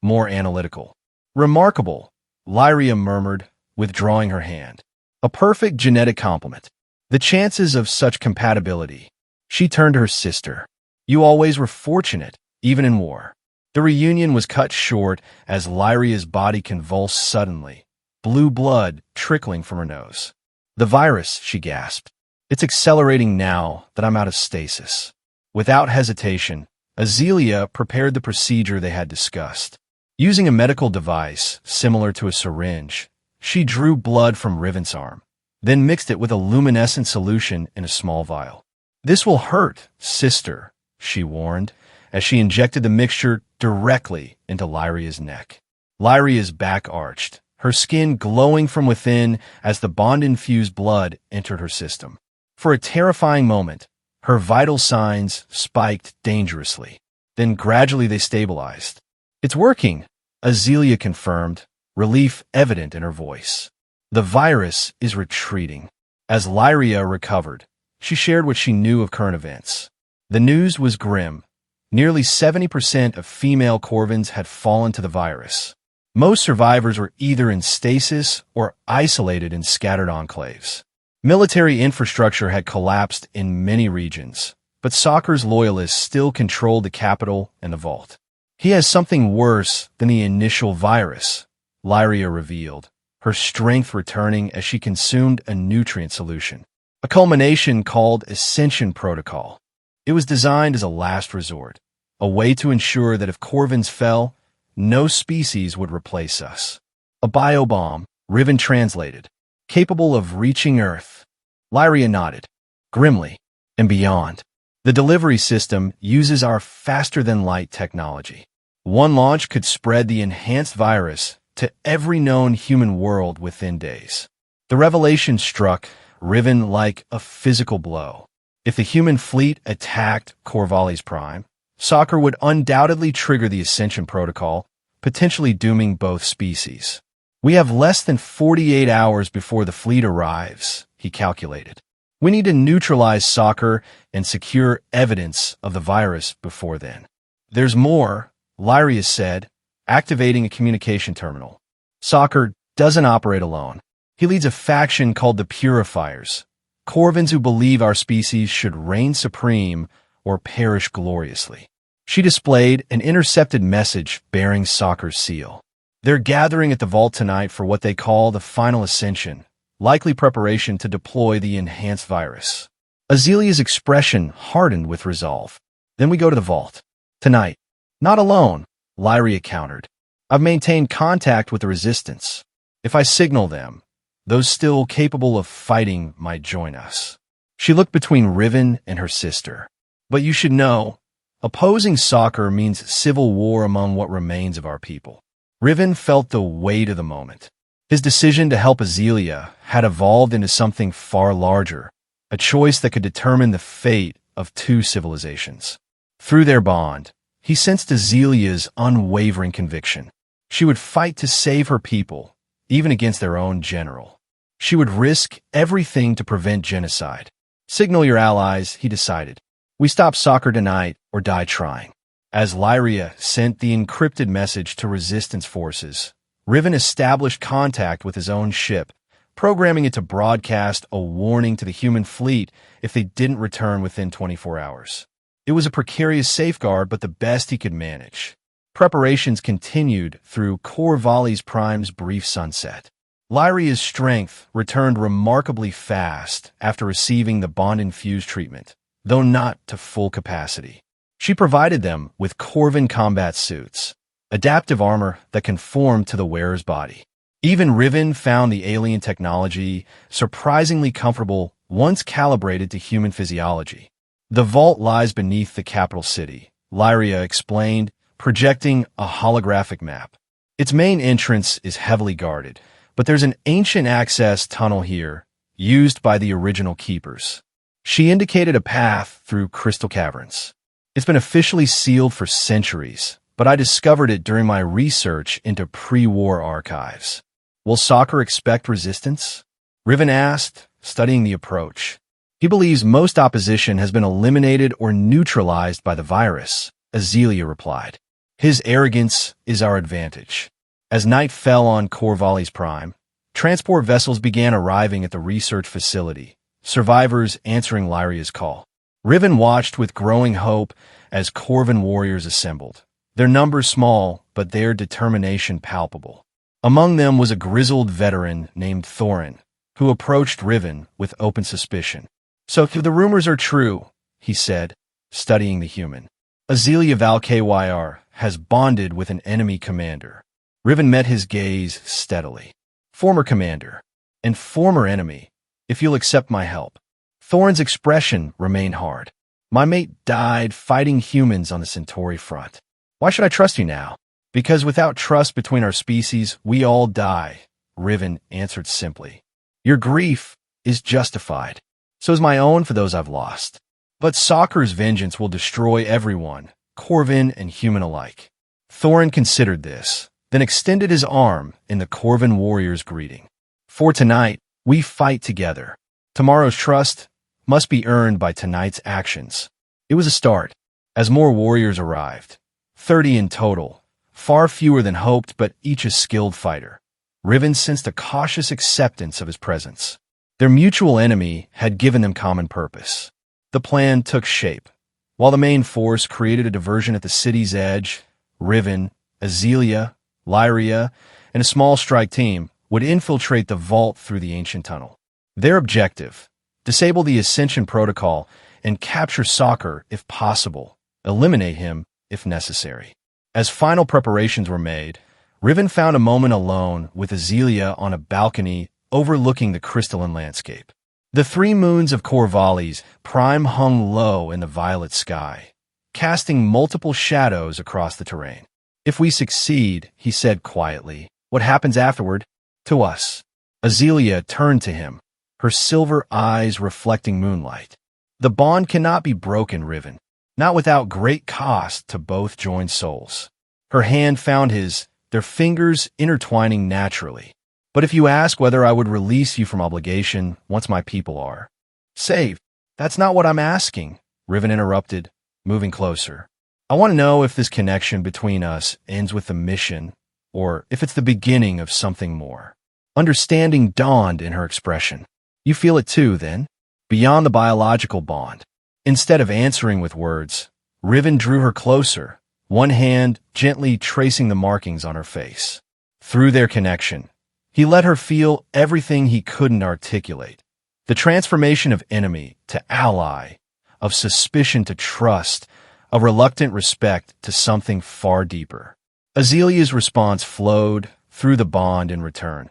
more analytical. Remarkable, Lyria murmured, withdrawing her hand. A perfect genetic complement. The chances of such compatibility. She turned to her sister. You always were fortunate, even in war. The reunion was cut short as Lyria's body convulsed suddenly, blue blood trickling from her nose. The virus, she gasped. It's accelerating now that I'm out of stasis. Without hesitation, Azalea prepared the procedure they had discussed. Using a medical device similar to a syringe, she drew blood from Riven's arm, then mixed it with a luminescent solution in a small vial. This will hurt, sister, she warned, as she injected the mixture directly into Lyria's neck. Lyria's back arched, her skin glowing from within as the bond-infused blood entered her system. For a terrifying moment, her vital signs spiked dangerously. Then gradually they stabilized. It's working, Azalea confirmed, relief evident in her voice. The virus is retreating. As Lyria recovered, she shared what she knew of current events. The news was grim. Nearly 70% of female Corvins had fallen to the virus. Most survivors were either in stasis or isolated in scattered enclaves. Military infrastructure had collapsed in many regions, but Soccer's loyalists still controlled the capital and the vault. He has something worse than the initial virus, Lyria revealed, her strength returning as she consumed a nutrient solution. A culmination called Ascension Protocol. It was designed as a last resort, a way to ensure that if Corvins fell, no species would replace us. A biobomb, Riven translated, capable of reaching Earth, Lyria nodded, grimly, and beyond. The delivery system uses our faster-than-light technology. One launch could spread the enhanced virus to every known human world within days. The revelation struck Riven like a physical blow. If the human fleet attacked Corvallis Prime, Soccer would undoubtedly trigger the Ascension Protocol, potentially dooming both species. We have less than 48 hours before the fleet arrives, he calculated. We need to neutralize Soccer and secure evidence of the virus before then. There's more, Lyria said, activating a communication terminal. Soccer doesn't operate alone. He leads a faction called the Purifiers, Corvins who believe our species should reign supreme or perish gloriously. She displayed an intercepted message bearing Soccer's seal. They're gathering at the vault tonight for what they call the final ascension, likely preparation to deploy the enhanced virus. Azelia's expression hardened with resolve. Then we go to the vault. Tonight. Not alone, Lyria countered. I've maintained contact with the Resistance. If I signal them, those still capable of fighting might join us. She looked between Riven and her sister. But you should know, opposing Soccer means civil war among what remains of our people. Riven felt the weight of the moment. His decision to help Azelia had evolved into something far larger, a choice that could determine the fate of two civilizations. Through their bond, he sensed Azelia's unwavering conviction. She would fight to save her people, even against their own general. She would risk everything to prevent genocide. Signal your allies, he decided. We stop Soccer tonight or die trying. As Lyria sent the encrypted message to Resistance forces, Riven established contact with his own ship, programming it to broadcast a warning to the human fleet if they didn't return within 24 hours. It was a precarious safeguard, but the best he could manage. Preparations continued through Corvallis Prime's brief sunset. Lyria's strength returned remarkably fast after receiving the bond-infused treatment, though not to full capacity. She provided them with Corvin combat suits, adaptive armor that conformed to the wearer's body. Even Riven found the alien technology surprisingly comfortable once calibrated to human physiology. The vault lies beneath the capital city, Lyria explained, projecting a holographic map. Its main entrance is heavily guarded, but there's an ancient access tunnel here, used by the original keepers. She indicated a path through crystal caverns. It's been officially sealed for centuries, but I discovered it during my research into pre-war archives. Will Soccer expect resistance? Riven asked, studying the approach. He believes most opposition has been eliminated or neutralized by the virus, Azelia replied. His arrogance is our advantage. As night fell on Corvallis Prime, transport vessels began arriving at the research facility, survivors answering Lyria's call. Riven watched with growing hope as Corvin warriors assembled, their numbers small but their determination palpable. Among them was a grizzled veteran named Thorin, who approached Riven with open suspicion. So if the rumors are true, he said, studying the human, Azelia Valkyr has bonded with an enemy commander. Riven met his gaze steadily. Former commander, and former enemy, if you'll accept my help. Thorin's expression remained hard. My mate died fighting humans on the Centauri front. Why should I trust you now? Because without trust between our species, we all die, Riven answered simply. Your grief is justified. So is my own for those I've lost. But Soccer's vengeance will destroy everyone, Corvin and human alike. Thorin considered this, then extended his arm in the Corvin warrior's greeting. For tonight, we fight together. Tomorrow's trust must be earned by tonight's actions. It was a start. As more warriors arrived, 30 in total, far fewer than hoped, but each a skilled fighter. Riven sensed a cautious acceptance of his presence. Their mutual enemy had given them common purpose. The plan took shape. While the main force created a diversion at the city's edge, Riven, Azelia, Lyria, and a small strike team would infiltrate the vault through the ancient tunnel. Their objective: disable the Ascension Protocol and capture Soccer if possible, eliminate him if necessary. As final preparations were made, Riven found a moment alone with Azelia on a balcony overlooking the crystalline landscape. The 3 moons of Corvallis prime hung low in the violet sky, casting multiple shadows across the terrain. If we succeed, he said quietly, what happens afterward? To us. Azealia turned to him, her silver eyes reflecting moonlight. The bond cannot be broken, Riven, not without great cost to both joined souls. Her hand found his, their fingers intertwining naturally. But if you ask whether I would release you from obligation once my people are saved, that's not what I'm asking, Riven interrupted, moving closer. I want to know if this connection between us ends with the mission, or if it's the beginning of something more. Understanding dawned in her expression. You feel it too, then? Beyond the biological bond. Instead of answering with words, Riven drew her closer, one hand gently tracing the markings on her face. Through their connection, he let her feel everything he couldn't articulate. The transformation of enemy to ally, of suspicion to trust, of reluctant respect to something far deeper. Azelia's response flowed through the bond in return.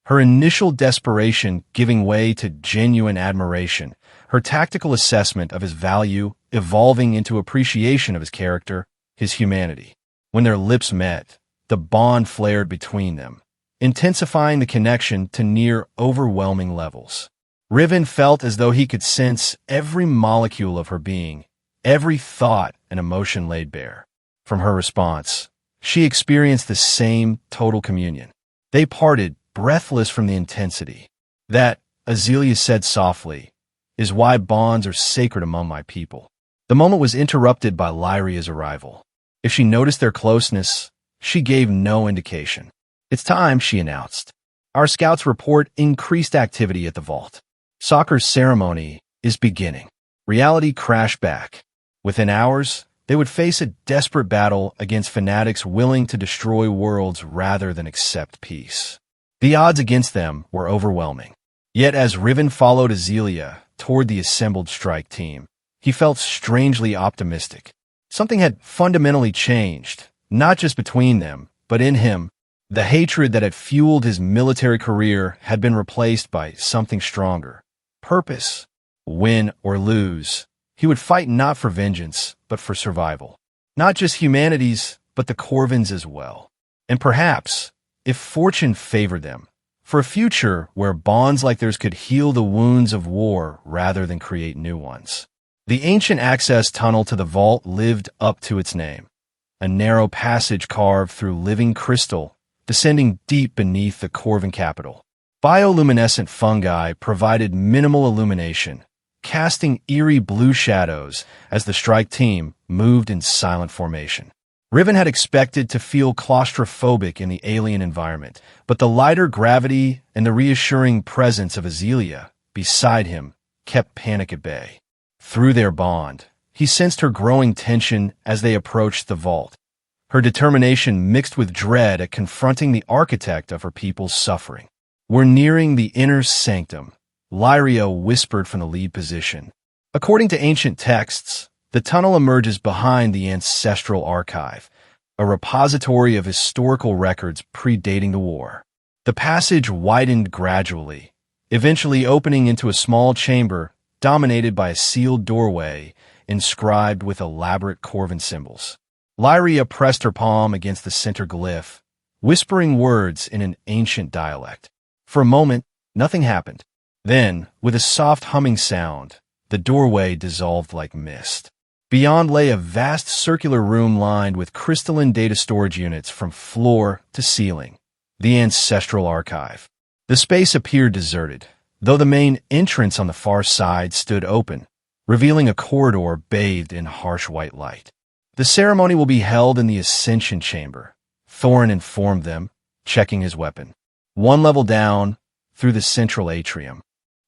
Her initial desperation giving way to genuine admiration, her tactical assessment of his value evolving into appreciation of his character, his humanity. When their lips met, the bond flared between them, intensifying the connection to near overwhelming levels. Riven felt as though he could sense every molecule of her being, every thought and emotion laid bare. From her response, she experienced the same total communion. They parted, breathless from the intensity. That, Azealia said softly, is why bonds are sacred among my people. The moment was interrupted by Lyria's arrival. If she noticed their closeness, she gave no indication. It's time, she announced. Our scouts report increased activity at the vault. Soccer's ceremony is beginning. Reality crashed back. Within hours, they would face a desperate battle against fanatics willing to destroy worlds rather than accept peace. The odds against them were overwhelming. Yet as Riven followed Azealia toward the assembled strike team, he felt strangely optimistic. Something had fundamentally changed, not just between them, but in him. The hatred that had fueled his military career had been replaced by something stronger. Purpose. Win or lose, he would fight not for vengeance, but for survival. Not just humanity's, but the Corvin's as well. And perhaps, if fortune favored them, for a future where bonds like theirs could heal the wounds of war rather than create new ones. The ancient access tunnel to the vault lived up to its name. A narrow passage carved through living crystal, descending deep beneath the Corvin capital. Bioluminescent fungi provided minimal illumination, casting eerie blue shadows as the strike team moved in silent formation. Riven had expected to feel claustrophobic in the alien environment, but the lighter gravity and the reassuring presence of Azealia beside him kept panic at bay. Through their bond, he sensed her growing tension as they approached the vault, her determination mixed with dread at confronting the architect of her people's suffering. We're nearing the inner sanctum, Lyria whispered from the lead position. According to ancient texts, the tunnel emerges behind the ancestral archive, a repository of historical records predating the war. The passage widened gradually, eventually opening into a small chamber dominated by a sealed doorway inscribed with elaborate Corvin symbols. Lyria pressed her palm against the center glyph, whispering words in an ancient dialect. For a moment, nothing happened. Then, with a soft humming sound, the doorway dissolved like mist. Beyond lay a vast circular room lined with crystalline data storage units from floor to ceiling, the ancestral archive. The space appeared deserted, though the main entrance on the far side stood open, revealing a corridor bathed in harsh white light. The ceremony will be held in the Ascension Chamber, Thorin informed them, checking his weapon. One level down, through the central atrium.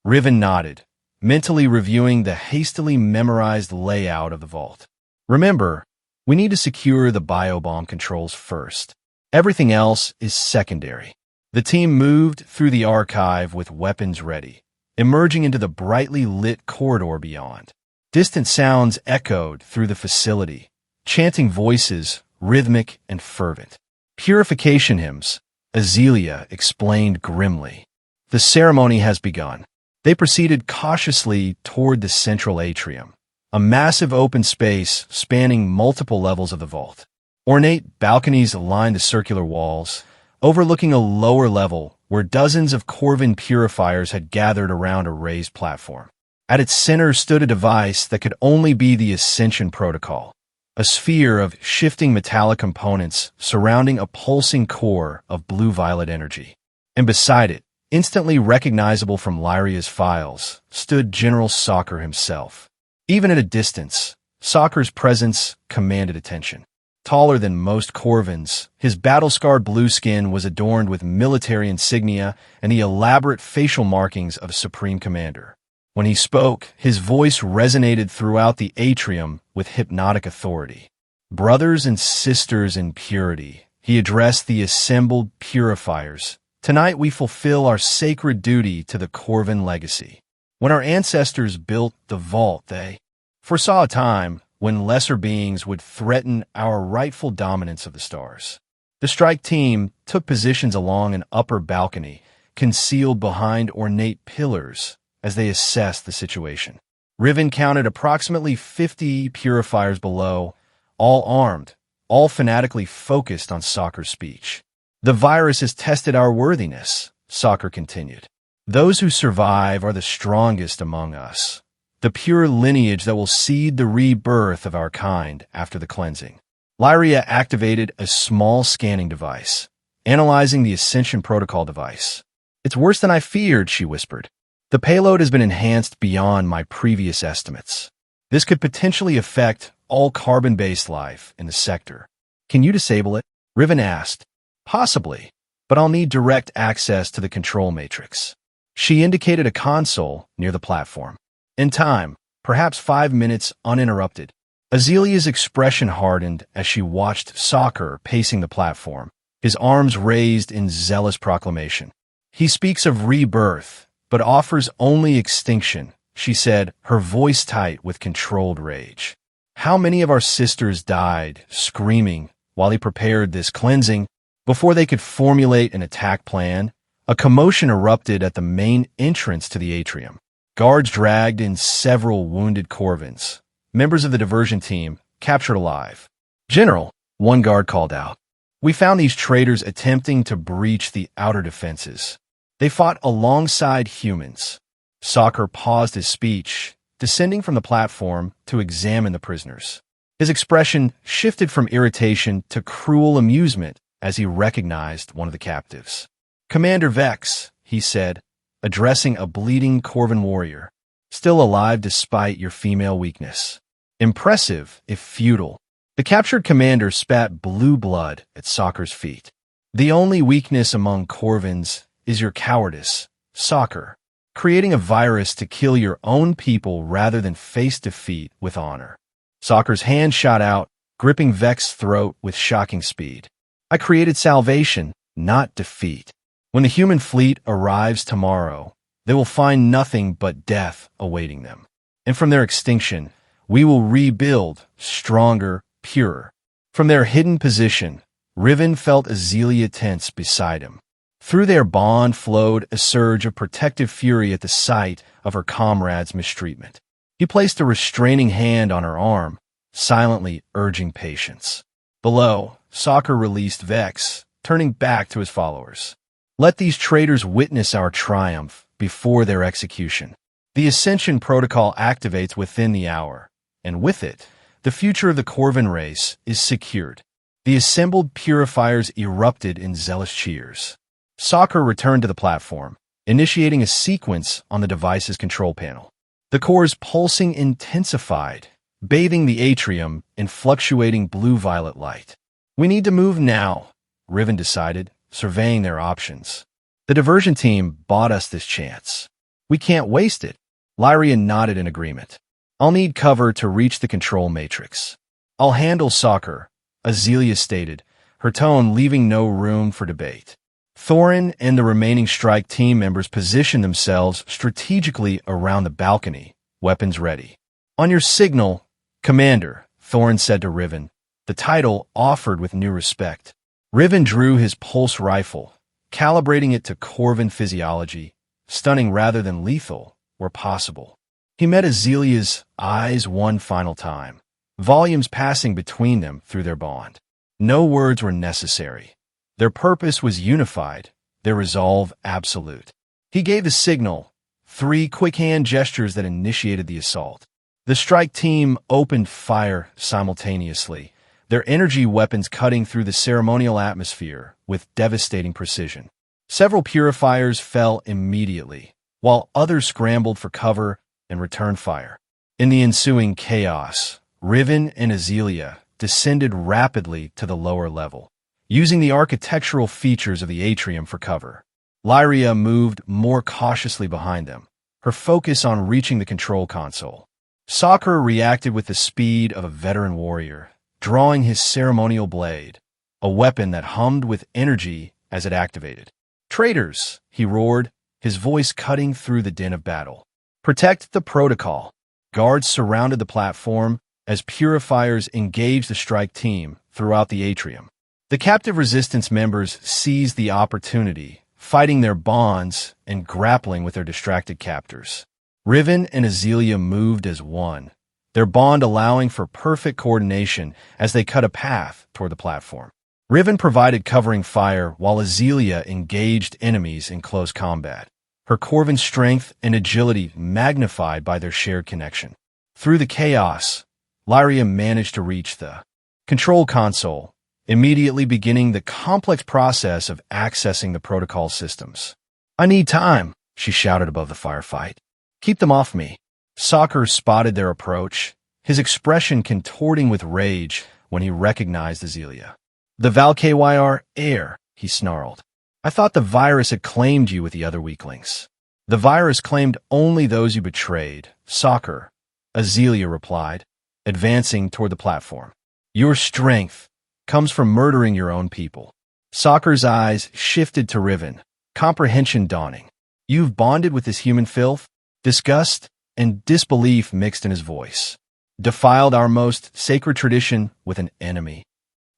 Riven nodded, mentally reviewing the hastily memorized layout of the vault. Remember, we need to secure the biobomb controls first. Everything else is secondary. The team moved through the archive with weapons ready, emerging into the brightly lit corridor beyond. Distant sounds echoed through the facility, chanting voices, rhythmic and fervent. Purification hymns, Azealia explained grimly. The ceremony has begun. They proceeded cautiously toward the central atrium, a massive open space spanning multiple levels of the vault. Ornate balconies lined the circular walls, overlooking a lower level where dozens of Corvin purifiers had gathered around a raised platform. At its center stood a device that could only be the Ascension Protocol, a sphere of shifting metallic components surrounding a pulsing core of blue-violet energy. And beside it, instantly recognizable from Lyria's files, stood General Soccer himself. Even at a distance, Soccer's presence commanded attention. Taller than most Corvins, his battle-scarred blue skin was adorned with military insignia and the elaborate facial markings of a supreme commander. When he spoke, his voice resonated throughout the atrium with hypnotic authority. Brothers and sisters in purity, he addressed the assembled purifiers. Tonight we fulfill our sacred duty to the Corvin legacy. When our ancestors built the vault, they foresaw a time when lesser beings would threaten our rightful dominance of the stars. The strike team took positions along an upper balcony, concealed behind ornate pillars as they assessed the situation. Riven counted approximately 50 purifiers below, all armed, all fanatically focused on Soccer's speech. The virus has tested our worthiness, Soccer continued. Those who survive are the strongest among us, the pure lineage that will seed the rebirth of our kind after the cleansing. Lyria activated a small scanning device, analyzing the Ascension Protocol device. It's worse than I feared, she whispered. The payload has been enhanced beyond my previous estimates. This could potentially affect all carbon-based life in the sector. Can you disable it? Riven asked. Possibly, but I'll need direct access to the control matrix. She indicated a console near the platform. In time, perhaps 5 minutes uninterrupted, Azelia's expression hardened as she watched Soccer pacing the platform, his arms raised in zealous proclamation. He speaks of rebirth, but offers only extinction, she said, her voice tight with controlled rage. How many of our sisters died, screaming, while he prepared this cleansing? Before they could formulate an attack plan, a commotion erupted at the main entrance to the atrium. Guards dragged in several wounded Corvins, members of the diversion team, captured alive. General, one guard called out. We found these traitors attempting to breach the outer defenses. They fought alongside humans. Soccer paused his speech, descending from the platform to examine the prisoners. His expression shifted from irritation to cruel amusement as he recognized one of the captives. Commander Vex, he said, addressing a bleeding Corvin warrior, still alive despite your female weakness. Impressive, if futile. The captured commander spat blue blood at Soccer's feet. The only weakness among Corvins is your cowardice, Soccer, creating a virus to kill your own people rather than face defeat with honor. Soccer's hand shot out, gripping Vex's throat with shocking speed. I created salvation, not defeat. When the human fleet arrives tomorrow, they will find nothing but death awaiting them. And from their extinction, we will rebuild, stronger, purer. From their hidden position, Riven felt Azelia tense beside him. Through their bond flowed a surge of protective fury at the sight of her comrade's mistreatment. He placed a restraining hand on her arm, silently urging patience. Below, Soccer released Vex, turning back to his followers. Let these traitors witness our triumph before their execution. The Ascension Protocol activates within the hour, and with it, the future of the Corvin race is secured. The assembled purifiers erupted in zealous cheers. Soccer returned to the platform, initiating a sequence on the device's control panel. The core's pulsing intensified, bathing the atrium in fluctuating blue-violet light. We need to move now, Riven decided, surveying their options. The diversion team bought us this chance. We can't waste it. Lyria nodded in agreement. I'll need cover to reach the control matrix. I'll handle Soccer, Azelia stated, her tone leaving no room for debate. Thorin and the remaining strike team members positioned themselves strategically around the balcony, weapons ready. On your signal, Commander, Thorin said to Riven, the title offered with new respect. Riven drew his pulse rifle, calibrating it to Corvin physiology, stunning rather than lethal, were possible. He met Azelia's eyes one final time, volumes passing between them through their bond. No words were necessary. Their purpose was unified, their resolve absolute. He gave the signal, 3 quick hand gestures that initiated the assault. The strike team opened fire simultaneously, their energy weapons cutting through the ceremonial atmosphere with devastating precision. Several purifiers fell immediately, while others scrambled for cover and returned fire. In the ensuing chaos, Riven and Azelia descended rapidly to the lower level, using the architectural features of the atrium for cover. Lyria moved more cautiously behind them, her focus on reaching the control console. Soccer reacted with the speed of a veteran warrior, drawing his ceremonial blade, a weapon that hummed with energy as it activated. "Traitors!" he roared, his voice cutting through the din of battle. "Protect the protocol." Guards surrounded the platform as purifiers engaged the strike team throughout the atrium. The captive resistance members seized the opportunity, fighting their bonds and grappling with their distracted captors. Riven and Azelia moved as one, their bond allowing for perfect coordination as they cut a path toward the platform. Riven provided covering fire while Azelia engaged enemies in close combat, her Corvin strength and agility magnified by their shared connection. Through the chaos, Lyria managed to reach the control console, immediately beginning the complex process of accessing the protocol systems. "I need time," she shouted above the firefight. "Keep them off me." Soccer spotted their approach, his expression contorting with rage when he recognized Azelia. "The Valkyr heir," he snarled. "I thought the virus had claimed you with the other weaklings." "The virus claimed only those you betrayed, Soccer," Azelia replied, advancing toward the platform. "Your strength comes from murdering your own people." Soccer's eyes shifted to Riven, comprehension dawning. "You've bonded with this human filth?" Disgust and disbelief mixed in his voice. "Defiled our most sacred tradition with an enemy."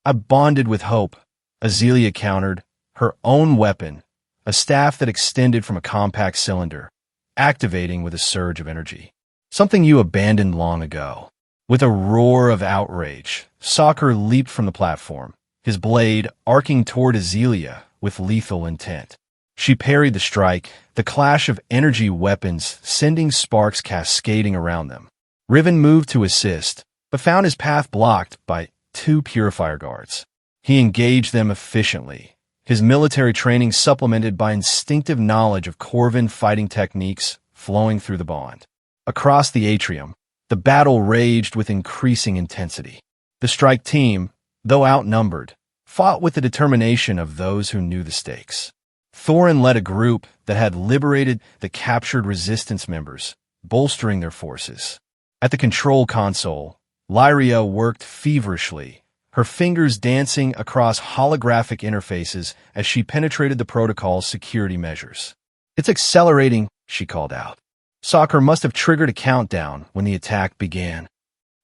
"I bonded with hope," Azelia countered, her own weapon, a staff that extended from a compact cylinder, activating with a surge of energy. "Something you abandoned long ago." With a roar of outrage, Soccer leaped from the platform, his blade arcing toward Azelia with lethal intent. She parried the strike, the clash of energy weapons sending sparks cascading around them. Riven moved to assist, but found his path blocked by 2 purifier guards. He engaged them efficiently, his military training supplemented by instinctive knowledge of Corvin fighting techniques flowing through the bond. Across the atrium, the battle raged with increasing intensity. The strike team, though outnumbered, fought with the determination of those who knew the stakes. Thorin led a group that had liberated the captured resistance members, bolstering their forces. At the control console, Lyria worked feverishly, her fingers dancing across holographic interfaces as she penetrated the protocol's security measures. "It's accelerating," she called out. Soccer must have triggered a countdown when the attack began.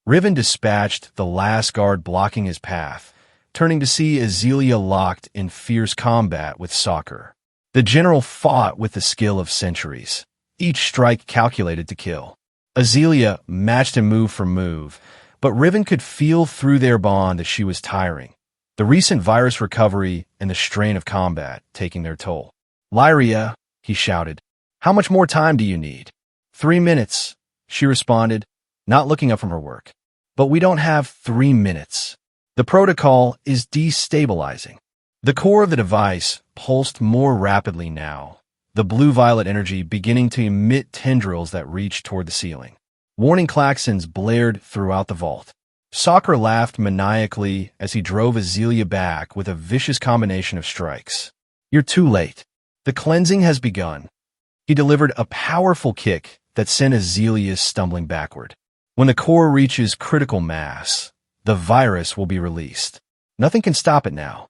Riven dispatched the last guard blocking his path, turning to see Azelia locked in fierce combat with Soccer. The general fought with the skill of centuries, each strike calculated to kill. Azelia matched him move for move, but Riven could feel through their bond that she was tiring, the recent virus recovery and the strain of combat taking their toll. "Lyria," he shouted, "how much more time do you need?" 3 minutes, she responded, not looking up from her work. "But we don't have 3 minutes. The protocol is destabilizing." The core of the device pulsed more rapidly now, the blue-violet energy beginning to emit tendrils that reached toward the ceiling. Warning klaxons blared throughout the vault. Soccer laughed maniacally as he drove Azelia back with a vicious combination of strikes. "You're too late. The cleansing has begun." He delivered a powerful kick that sent Azelia stumbling backward. "When the core reaches critical mass, the virus will be released. Nothing can stop it now."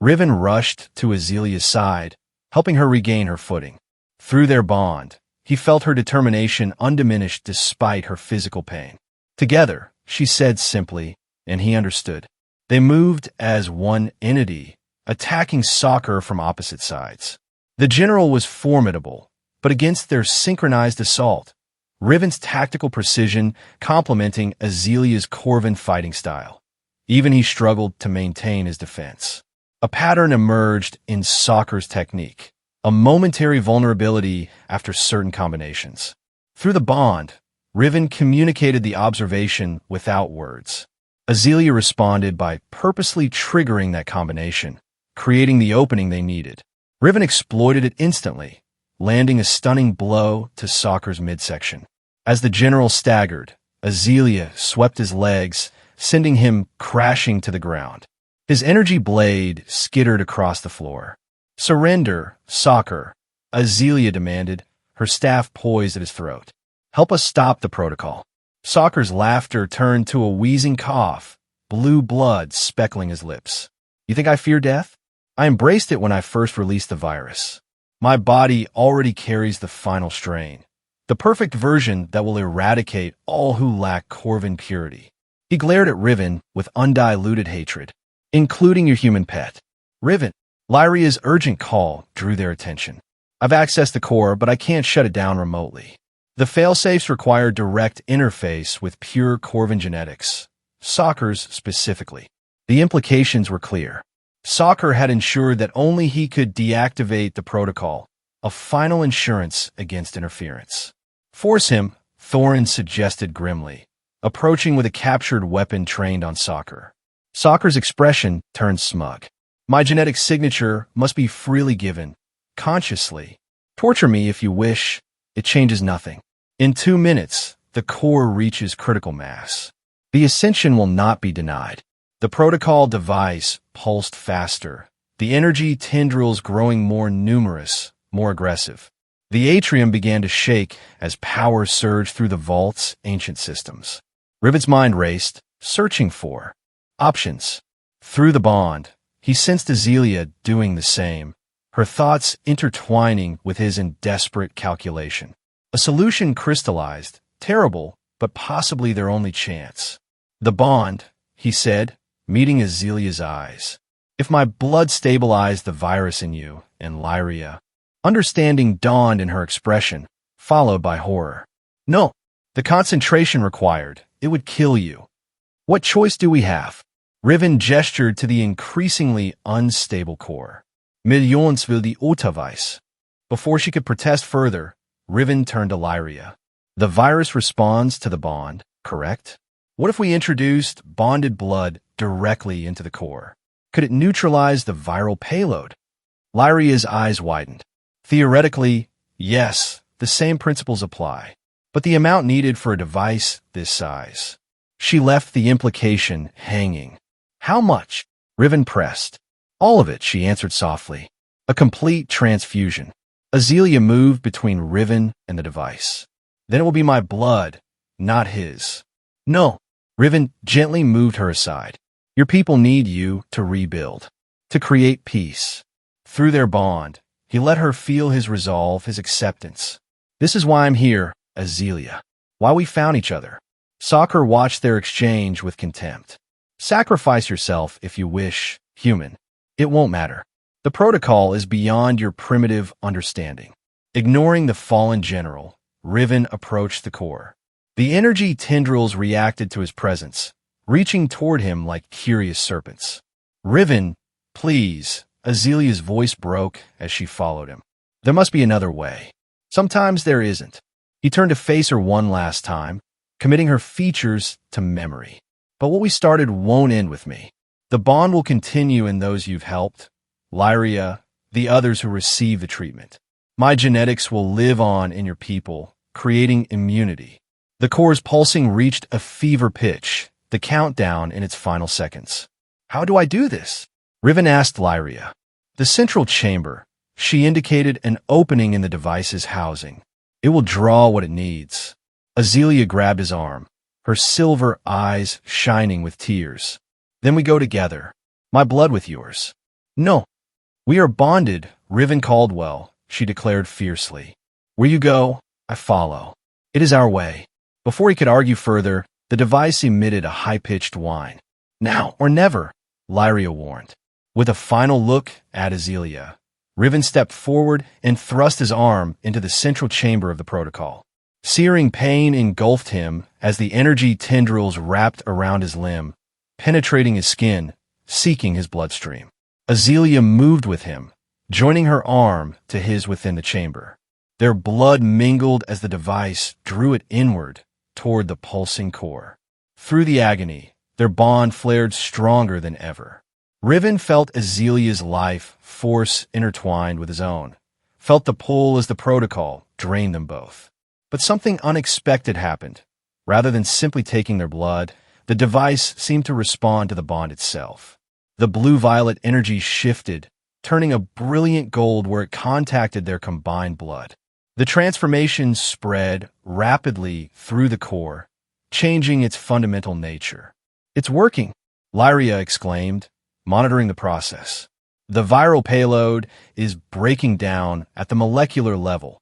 Riven rushed to Azelia's side, helping her regain her footing. Through their bond, he felt her determination undiminished despite her physical pain. "Together," she said simply, and he understood. They moved as one entity, attacking Soccer from opposite sides. The general was formidable, but against their synchronized assault, Riven's tactical precision complementing Azelia's Corvin fighting style. Even he struggled to maintain his defense. A pattern emerged in Soccer's technique, a momentary vulnerability after certain combinations. Through the bond, Riven communicated the observation without words. Azelia responded by purposely triggering that combination, creating the opening they needed. Riven exploited it instantly, landing a stunning blow to Soccer's midsection. As the general staggered, Azelia swept his legs, sending him crashing to the ground. His energy blade skittered across the floor. "Surrender, Soccer," Azelia demanded, her staff poised at his throat. "Help us stop the protocol." Soccer's laughter turned to a wheezing cough, blue blood speckling his lips. "You think I fear death? I embraced it when I first released the virus. My body already carries the final strain, the perfect version that will eradicate all who lack Corvin purity." He glared at Riven with undiluted hatred. "Including your human pet." "Riven," Lyria's urgent call drew their attention. "I've accessed the core, but I can't shut it down remotely. The failsafes require direct interface with pure Corvin genetics, Soccer's specifically." The implications were clear. Soccer had ensured that only he could deactivate the protocol, a final insurance against interference. "Force him," Thorin suggested grimly, approaching with a captured weapon trained on Soccer. Soccer's expression turned smug. "My genetic signature must be freely given, consciously. Torture me if you wish, it changes nothing. In 2 minutes, the core reaches critical mass. The ascension will not be denied." The protocol device pulsed faster, the energy tendrils growing more numerous, more aggressive. The atrium began to shake as power surged through the vault's ancient systems. Riven's mind raced, searching for options. Through the bond, he sensed Azelia doing the same, her thoughts intertwining with his in desperate calculation. A solution crystallized, terrible, but possibly their only chance. "The bond," he said, meeting Azelia's eyes. "If my blood stabilized the virus in you, and Lyria." Understanding dawned in her expression, followed by horror. "No, the concentration required, it would kill you. What choice do we have?" Riven gestured to the increasingly unstable core. "Millions will die Unterweis." Before she could protest further, Riven turned to Lyria. "The virus responds to the bond, correct? What if we introduced bonded blood directly into the core? Could it neutralize the viral payload?" Lyria's eyes widened. "Theoretically, yes, the same principles apply. But the amount needed for a device this size." She left the implication hanging. "How much?" Riven pressed. "All of it," she answered softly. "A complete transfusion." Azelia moved between Riven and the device. "Then it will be my blood, not his." "No." Riven gently moved her aside. "Your people need you to rebuild, to create peace." Through their bond, he let her feel his resolve, his acceptance. "This is why I'm here, Azelia. Why we found each other." Soccer watched their exchange with contempt. "Sacrifice yourself if you wish, human. It won't matter. The protocol is beyond your primitive understanding." Ignoring the fallen general, Riven approached the core. The energy tendrils reacted to his presence, reaching toward him like curious serpents. "Riven, please," Azelia's voice broke as she followed him. "There must be another way. Sometimes there isn't." He turned to face her one last time, committing her features to memory. "But what we started won't end with me. The bond will continue in those you've helped, Lyria, the others who receive the treatment. My genetics will live on in your people, creating immunity." The core's pulsing reached a fever pitch, the countdown in its final seconds. "How do I do this?" Riven asked Lyria. "The central chamber." She indicated an opening in the device's housing. "It will draw what it needs." Azelia grabbed his arm, her silver eyes shining with tears. "Then we go together. My blood with yours." "No. We are bonded," Riven Caldwell, she declared fiercely. "Where you go, I follow. It is our way." Before he could argue further, the device emitted a high-pitched whine. "Now or never," Lyria warned. With a final look at Azelia, Riven stepped forward and thrust his arm into the central chamber of the protocol. Searing pain engulfed him as the energy tendrils wrapped around his limb, penetrating his skin, seeking his bloodstream. Azealia moved with him, joining her arm to his within the chamber. Their blood mingled as the device drew it inward toward the pulsing core. Through the agony, their bond flared stronger than ever. Riven felt Azelia's life force intertwined with his own, felt the pull as the protocol drained them both. But something unexpected happened. Rather than simply taking their blood, the device seemed to respond to the bond itself. The blue-violet energy shifted, turning a brilliant gold where it contacted their combined blood. The transformation spread rapidly through the core, changing its fundamental nature. "It's working," Lyria exclaimed, monitoring the process. "The viral payload is breaking down at the molecular level."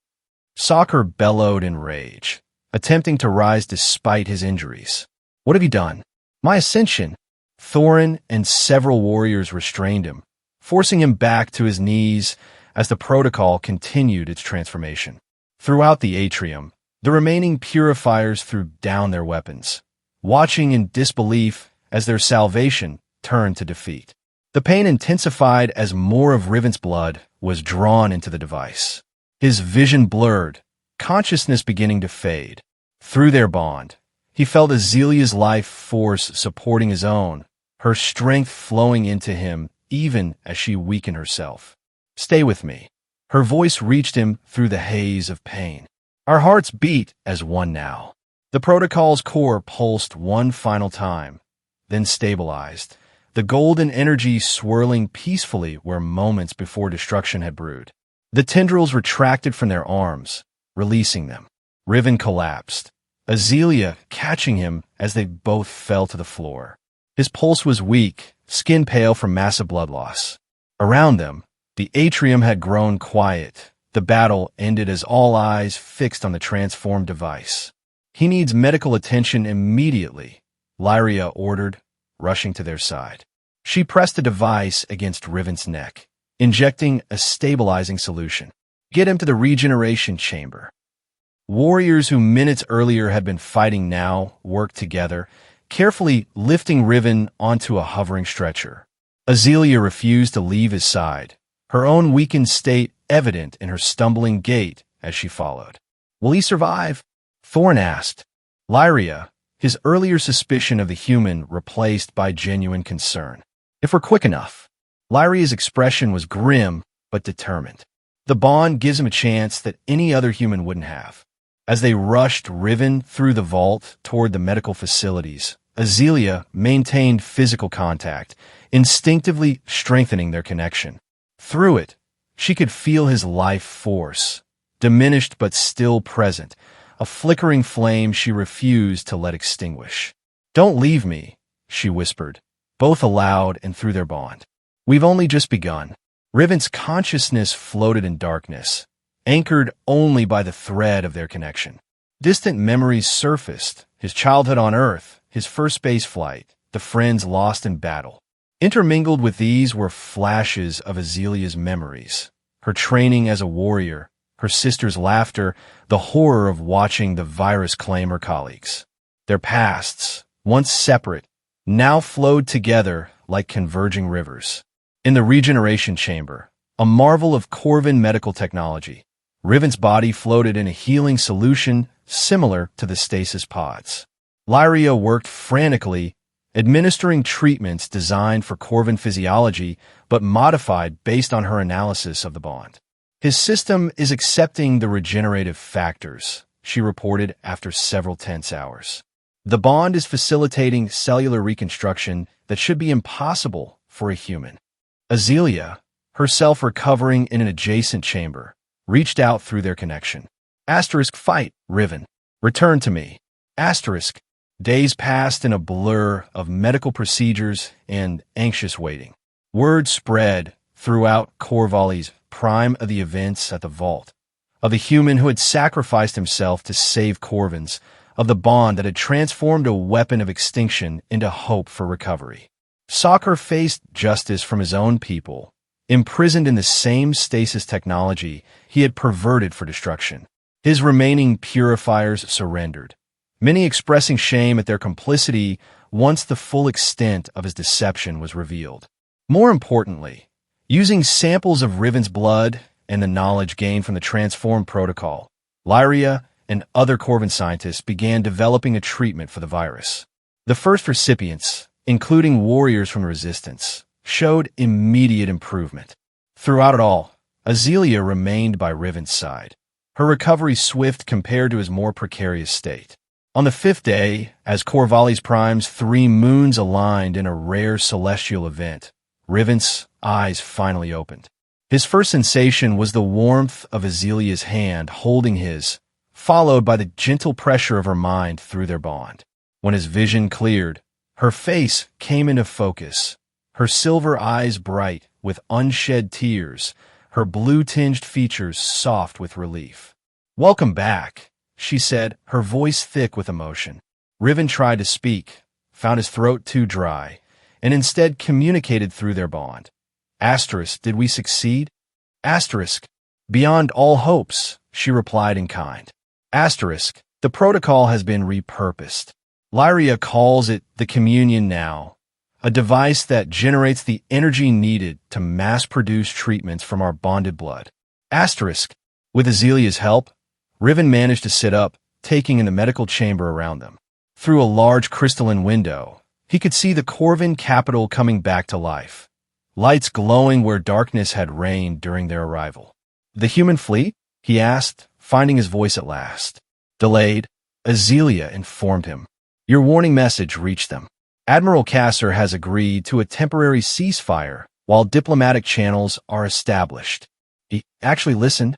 Soccer bellowed in rage, attempting to rise despite his injuries. "What have you done?" "My ascension." Thorin and several warriors restrained him, forcing him back to his knees as the protocol continued its transformation. Throughout the atrium, the remaining purifiers threw down their weapons, watching in disbelief as their salvation turned to defeat. The pain intensified as more of Riven's blood was drawn into the device. His vision blurred, consciousness beginning to fade. Through their bond, he felt Azelia's life force supporting his own, her strength flowing into him even as she weakened herself. "Stay with me." Her voice reached him through the haze of pain. Our hearts beat as one now. The protocol's core pulsed one final time, then stabilized, the golden energy swirling peacefully where moments before destruction had brewed. The tendrils retracted from their arms, releasing them. Riven collapsed, Azealia catching him as they both fell to the floor. His pulse was weak, skin pale from massive blood loss. Around them, the atrium had grown quiet. The battle ended as all eyes fixed on the transformed device. "He needs medical attention immediately," Lyria ordered, rushing to their side. She pressed the device against Riven's neck, injecting a stabilizing solution. "Get him to the regeneration chamber." Warriors who minutes earlier had been fighting now worked together, carefully lifting Riven onto a hovering stretcher. Azealia refused to leave his side, her own weakened state evident in her stumbling gait as she followed. "Will he survive?" Thorn asked. Lyria, his earlier suspicion of the human replaced by genuine concern. "If we're quick enough." Lyria's expression was grim but determined. "The bond gives him a chance that any other human wouldn't have." As they rushed Riven through the vault toward the medical facilities, Azealia maintained physical contact, instinctively strengthening their connection. Through it, she could feel his life force, diminished but still present, a flickering flame she refused to let extinguish. "Don't leave me," she whispered, both aloud and through their bond. "We've only just begun." Riven's consciousness floated in darkness, anchored only by the thread of their connection. Distant memories surfaced, his childhood on Earth, his first space flight, the friends lost in battle. Intermingled with these were flashes of Azelia's memories, her training as a warrior, her sister's laughter, the horror of watching the virus claim her colleagues. Their pasts, once separate, now flowed together like converging rivers. In the regeneration chamber, a marvel of Corvin medical technology, Riven's body floated in a healing solution similar to the stasis pods. Lyria worked frantically, administering treatments designed for Corvin physiology but modified based on her analysis of the bond. "His system is accepting the regenerative factors," she reported after several tense hours. "The bond is facilitating cellular reconstruction that should be impossible for a human." Azealia, herself recovering in an adjacent chamber, reached out through their connection. "Fight, Riven. Return to me." Days passed in a blur of medical procedures and anxious waiting. Word spread throughout Corvallis, prime of the events at the vault, of the human who had sacrificed himself to save Corvins, of the bond that had transformed a weapon of extinction into hope for recovery. Soccer faced justice from his own people, imprisoned in the same stasis technology he had perverted for destruction. His remaining purifiers surrendered, many expressing shame at their complicity once the full extent of his deception was revealed. More importantly, using samples of Riven's blood and the knowledge gained from the transformed protocol, Lyria and other Corvin scientists began developing a treatment for the virus. The first recipients, including warriors from the Resistance, showed immediate improvement. Throughout it all, Azealia remained by Riven's side, her recovery swift compared to his more precarious state. On the fifth day, as Corvallis Prime's 3 moons aligned in a rare celestial event, Riven's eyes finally opened. His first sensation was the warmth of Azelia's hand holding his, followed by the gentle pressure of her mind through their bond. When his vision cleared, her face came into focus, her silver eyes bright with unshed tears, her blue-tinged features soft with relief. "Welcome back," she said, her voice thick with emotion. Riven tried to speak, found his throat too dry, and instead communicated through their bond. Asterisk, did we succeed? Asterisk, beyond all hopes, she replied in kind. Asterisk, the protocol has been repurposed. Lyria calls it the Communion now, a device that generates the energy needed to mass-produce treatments from our bonded blood. Asterisk, with Azelia's help, Riven managed to sit up, taking in the medical chamber around them. Through a large crystalline window, he could see the Corvin capital coming back to life, lights glowing where darkness had reigned during their arrival. "The human fleet?" he asked, finding his voice at last. Delayed, Azealia informed him. "Your warning message reached them. Admiral Kasser has agreed to a temporary ceasefire while diplomatic channels are established." He actually listened.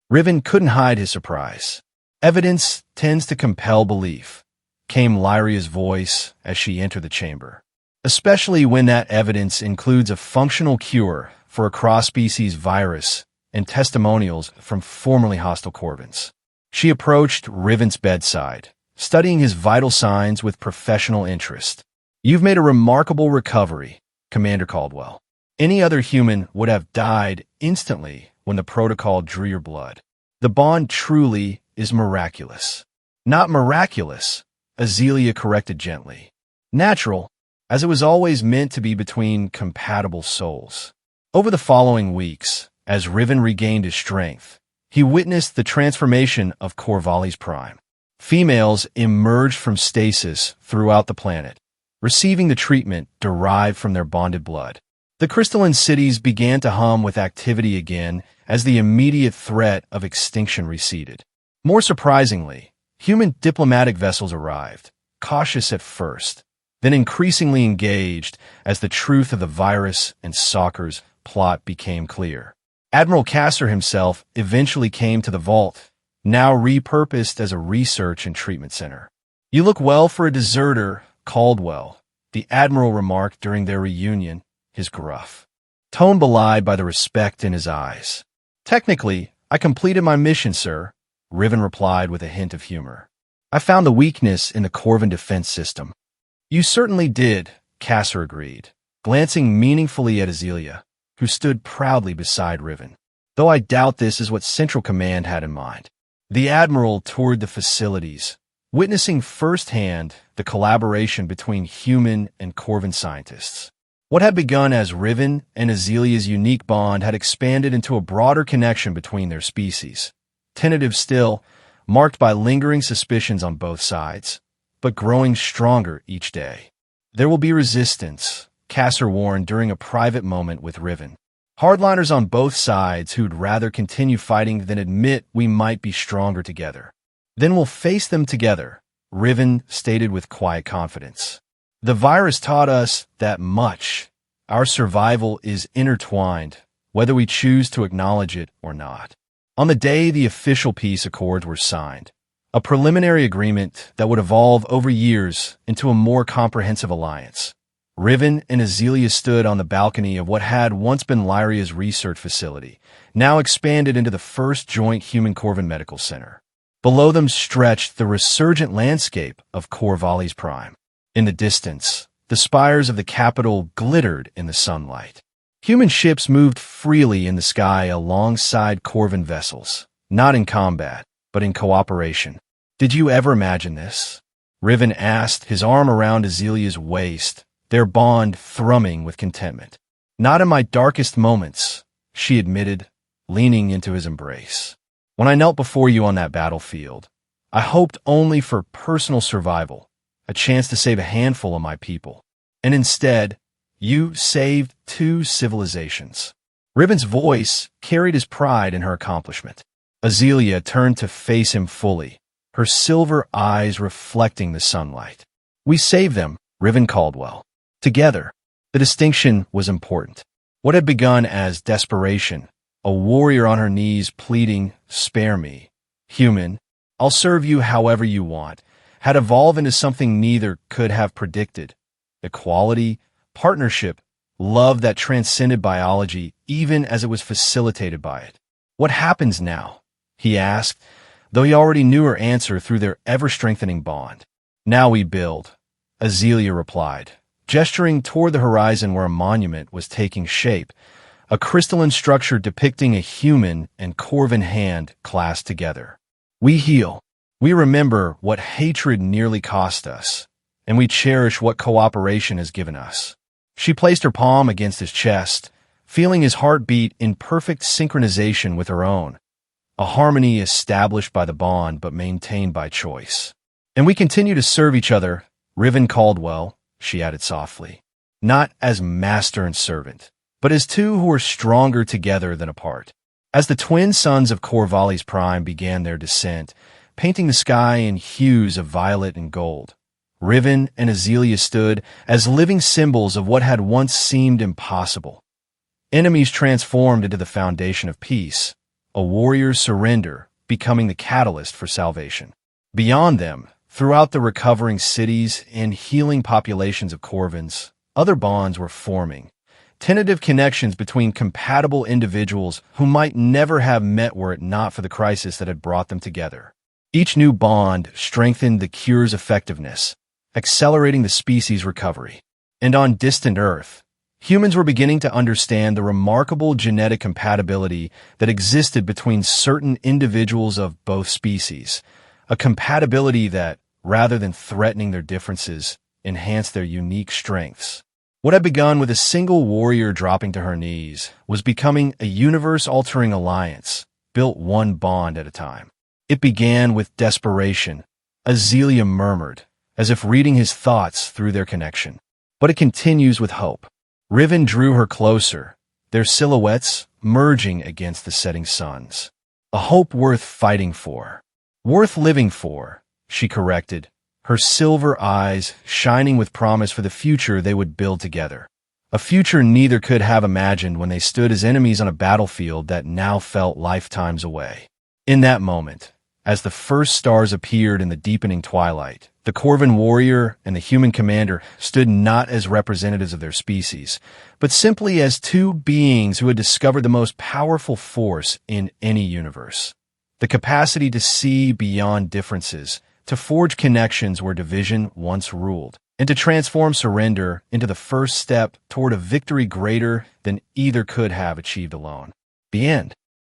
Riven couldn't hide his surprise. "Evidence tends to compel belief," came Lyria's voice as she entered the chamber, "especially when that evidence includes a functional cure for a cross-species virus and testimonials from formerly hostile Corvins." She approached Riven's bedside, studying his vital signs with professional interest. "You've made a remarkable recovery, Commander Caldwell. Any other human would have died instantly when the protocol drew your blood. The bond truly is miraculous." "Not miraculous," Azealia corrected gently. "Natural, as it was always meant to be between compatible souls." Over the following weeks, as Riven regained his strength, he witnessed the transformation of Corvallis Prime. Females emerged from stasis throughout the planet, receiving the treatment derived from their bonded blood. The crystalline cities began to hum with activity again as the immediate threat of extinction receded. More surprisingly, human diplomatic vessels arrived, cautious at first, then increasingly engaged as the truth of the virus and Soccer's plot became clear. Admiral Kasser himself eventually came to the vault, now repurposed as a research and treatment center. "You look well for a deserter, Caldwell," the Admiral remarked during their reunion, his gruff tone belied by the respect in his eyes. "Technically, I completed my mission, sir," Riven replied with a hint of humor. "I found the weakness in the Corvin defense system." "You certainly did," Kasser agreed, glancing meaningfully at Azealia, who stood proudly beside Riven. "Though I doubt this is what Central Command had in mind." The Admiral toured the facilities, witnessing firsthand the collaboration between human and Corvin scientists. What had begun as Riven and Azelia's unique bond had expanded into a broader connection between their species. Tentative still, marked by lingering suspicions on both sides, but growing stronger each day. "There will be resistance," Kasser warned during a private moment with Riven. "Hardliners on both sides who'd rather continue fighting than admit we might be stronger together. Then we'll face them together," Riven stated with quiet confidence. "The virus taught us that much. Our survival is intertwined, whether we choose to acknowledge it or not." On the day the official peace accords were signed, a preliminary agreement that would evolve over years into a more comprehensive alliance, Riven and Azealia stood on the balcony of what had once been Lyria's research facility, now expanded into the first joint human-Corvin medical center. Below them stretched the resurgent landscape of Corvallis Prime. In the distance, the spires of the capital glittered in the sunlight. Human ships moved freely in the sky alongside Corvan vessels, not in combat, but in cooperation. Did you ever imagine this? Riven asked, his arm around Azelia's waist, their bond thrumming with contentment. Not in my darkest moments, she admitted, leaning into his embrace. When I knelt before you on that battlefield, I hoped only for personal survival, a chance to save a handful of my people. And instead, you saved 2 civilizations. Riven's voice carried his pride in her accomplishment. Azelia turned to face him fully, her silver eyes reflecting the sunlight. We saved them, Riven Caldwell. Together. The distinction was important. What had begun as desperation, a warrior on her knees pleading, "Spare me, human, I'll serve you however you want," had evolved into something neither could have predicted. Equality, partnership, love that transcended biology even as it was facilitated by it. What happens now? He asked, though he already knew her answer through their ever-strengthening bond. Now we build, Azelia replied, gesturing toward the horizon where a monument was taking shape, a crystalline structure depicting a human and Corvan hand clasped together. We heal. We remember what hatred nearly cost us, and we cherish what cooperation has given us. She placed her palm against his chest, feeling his heartbeat in perfect synchronization with her own, a harmony established by the bond but maintained by choice. And we continue to serve each other, Riven Caldwell, she added softly, not as master and servant, but as 2 who are stronger together than apart. As the twin sons of Corvallis Prime began their descent, painting the sky in hues of violet and gold, Riven and Azelia stood as living symbols of what had once seemed impossible. Enemies transformed into the foundation of peace, a warrior's surrender becoming the catalyst for salvation. Beyond them, throughout the recovering cities and healing populations of Corvans, other bonds were forming, tentative connections between compatible individuals who might never have met were it not for the crisis that had brought them together. Each new bond strengthened the cure's effectiveness, accelerating the species' recovery. And on distant Earth, humans were beginning to understand the remarkable genetic compatibility that existed between certain individuals of both species, a compatibility that, rather than threatening their differences, enhanced their unique strengths. What had begun with a single warrior dropping to her knees was becoming a universe-altering alliance, built one bond at a time. It began with desperation, Azelia murmured, as if reading his thoughts through their connection. But it continues with hope. Riven drew her closer, their silhouettes merging against the setting suns. A hope worth fighting for. Worth living for, she corrected, her silver eyes shining with promise for the future they would build together. A future neither could have imagined when they stood as enemies on a battlefield that now felt lifetimes away. In that moment, as the first stars appeared in the deepening twilight, the Corvan warrior and the human commander stood not as representatives of their species, but simply as 2 beings who had discovered the most powerful force in any universe. The capacity to see beyond differences, to forge connections where division once ruled, and to transform surrender into the first step toward a victory greater than either could have achieved alone. The end.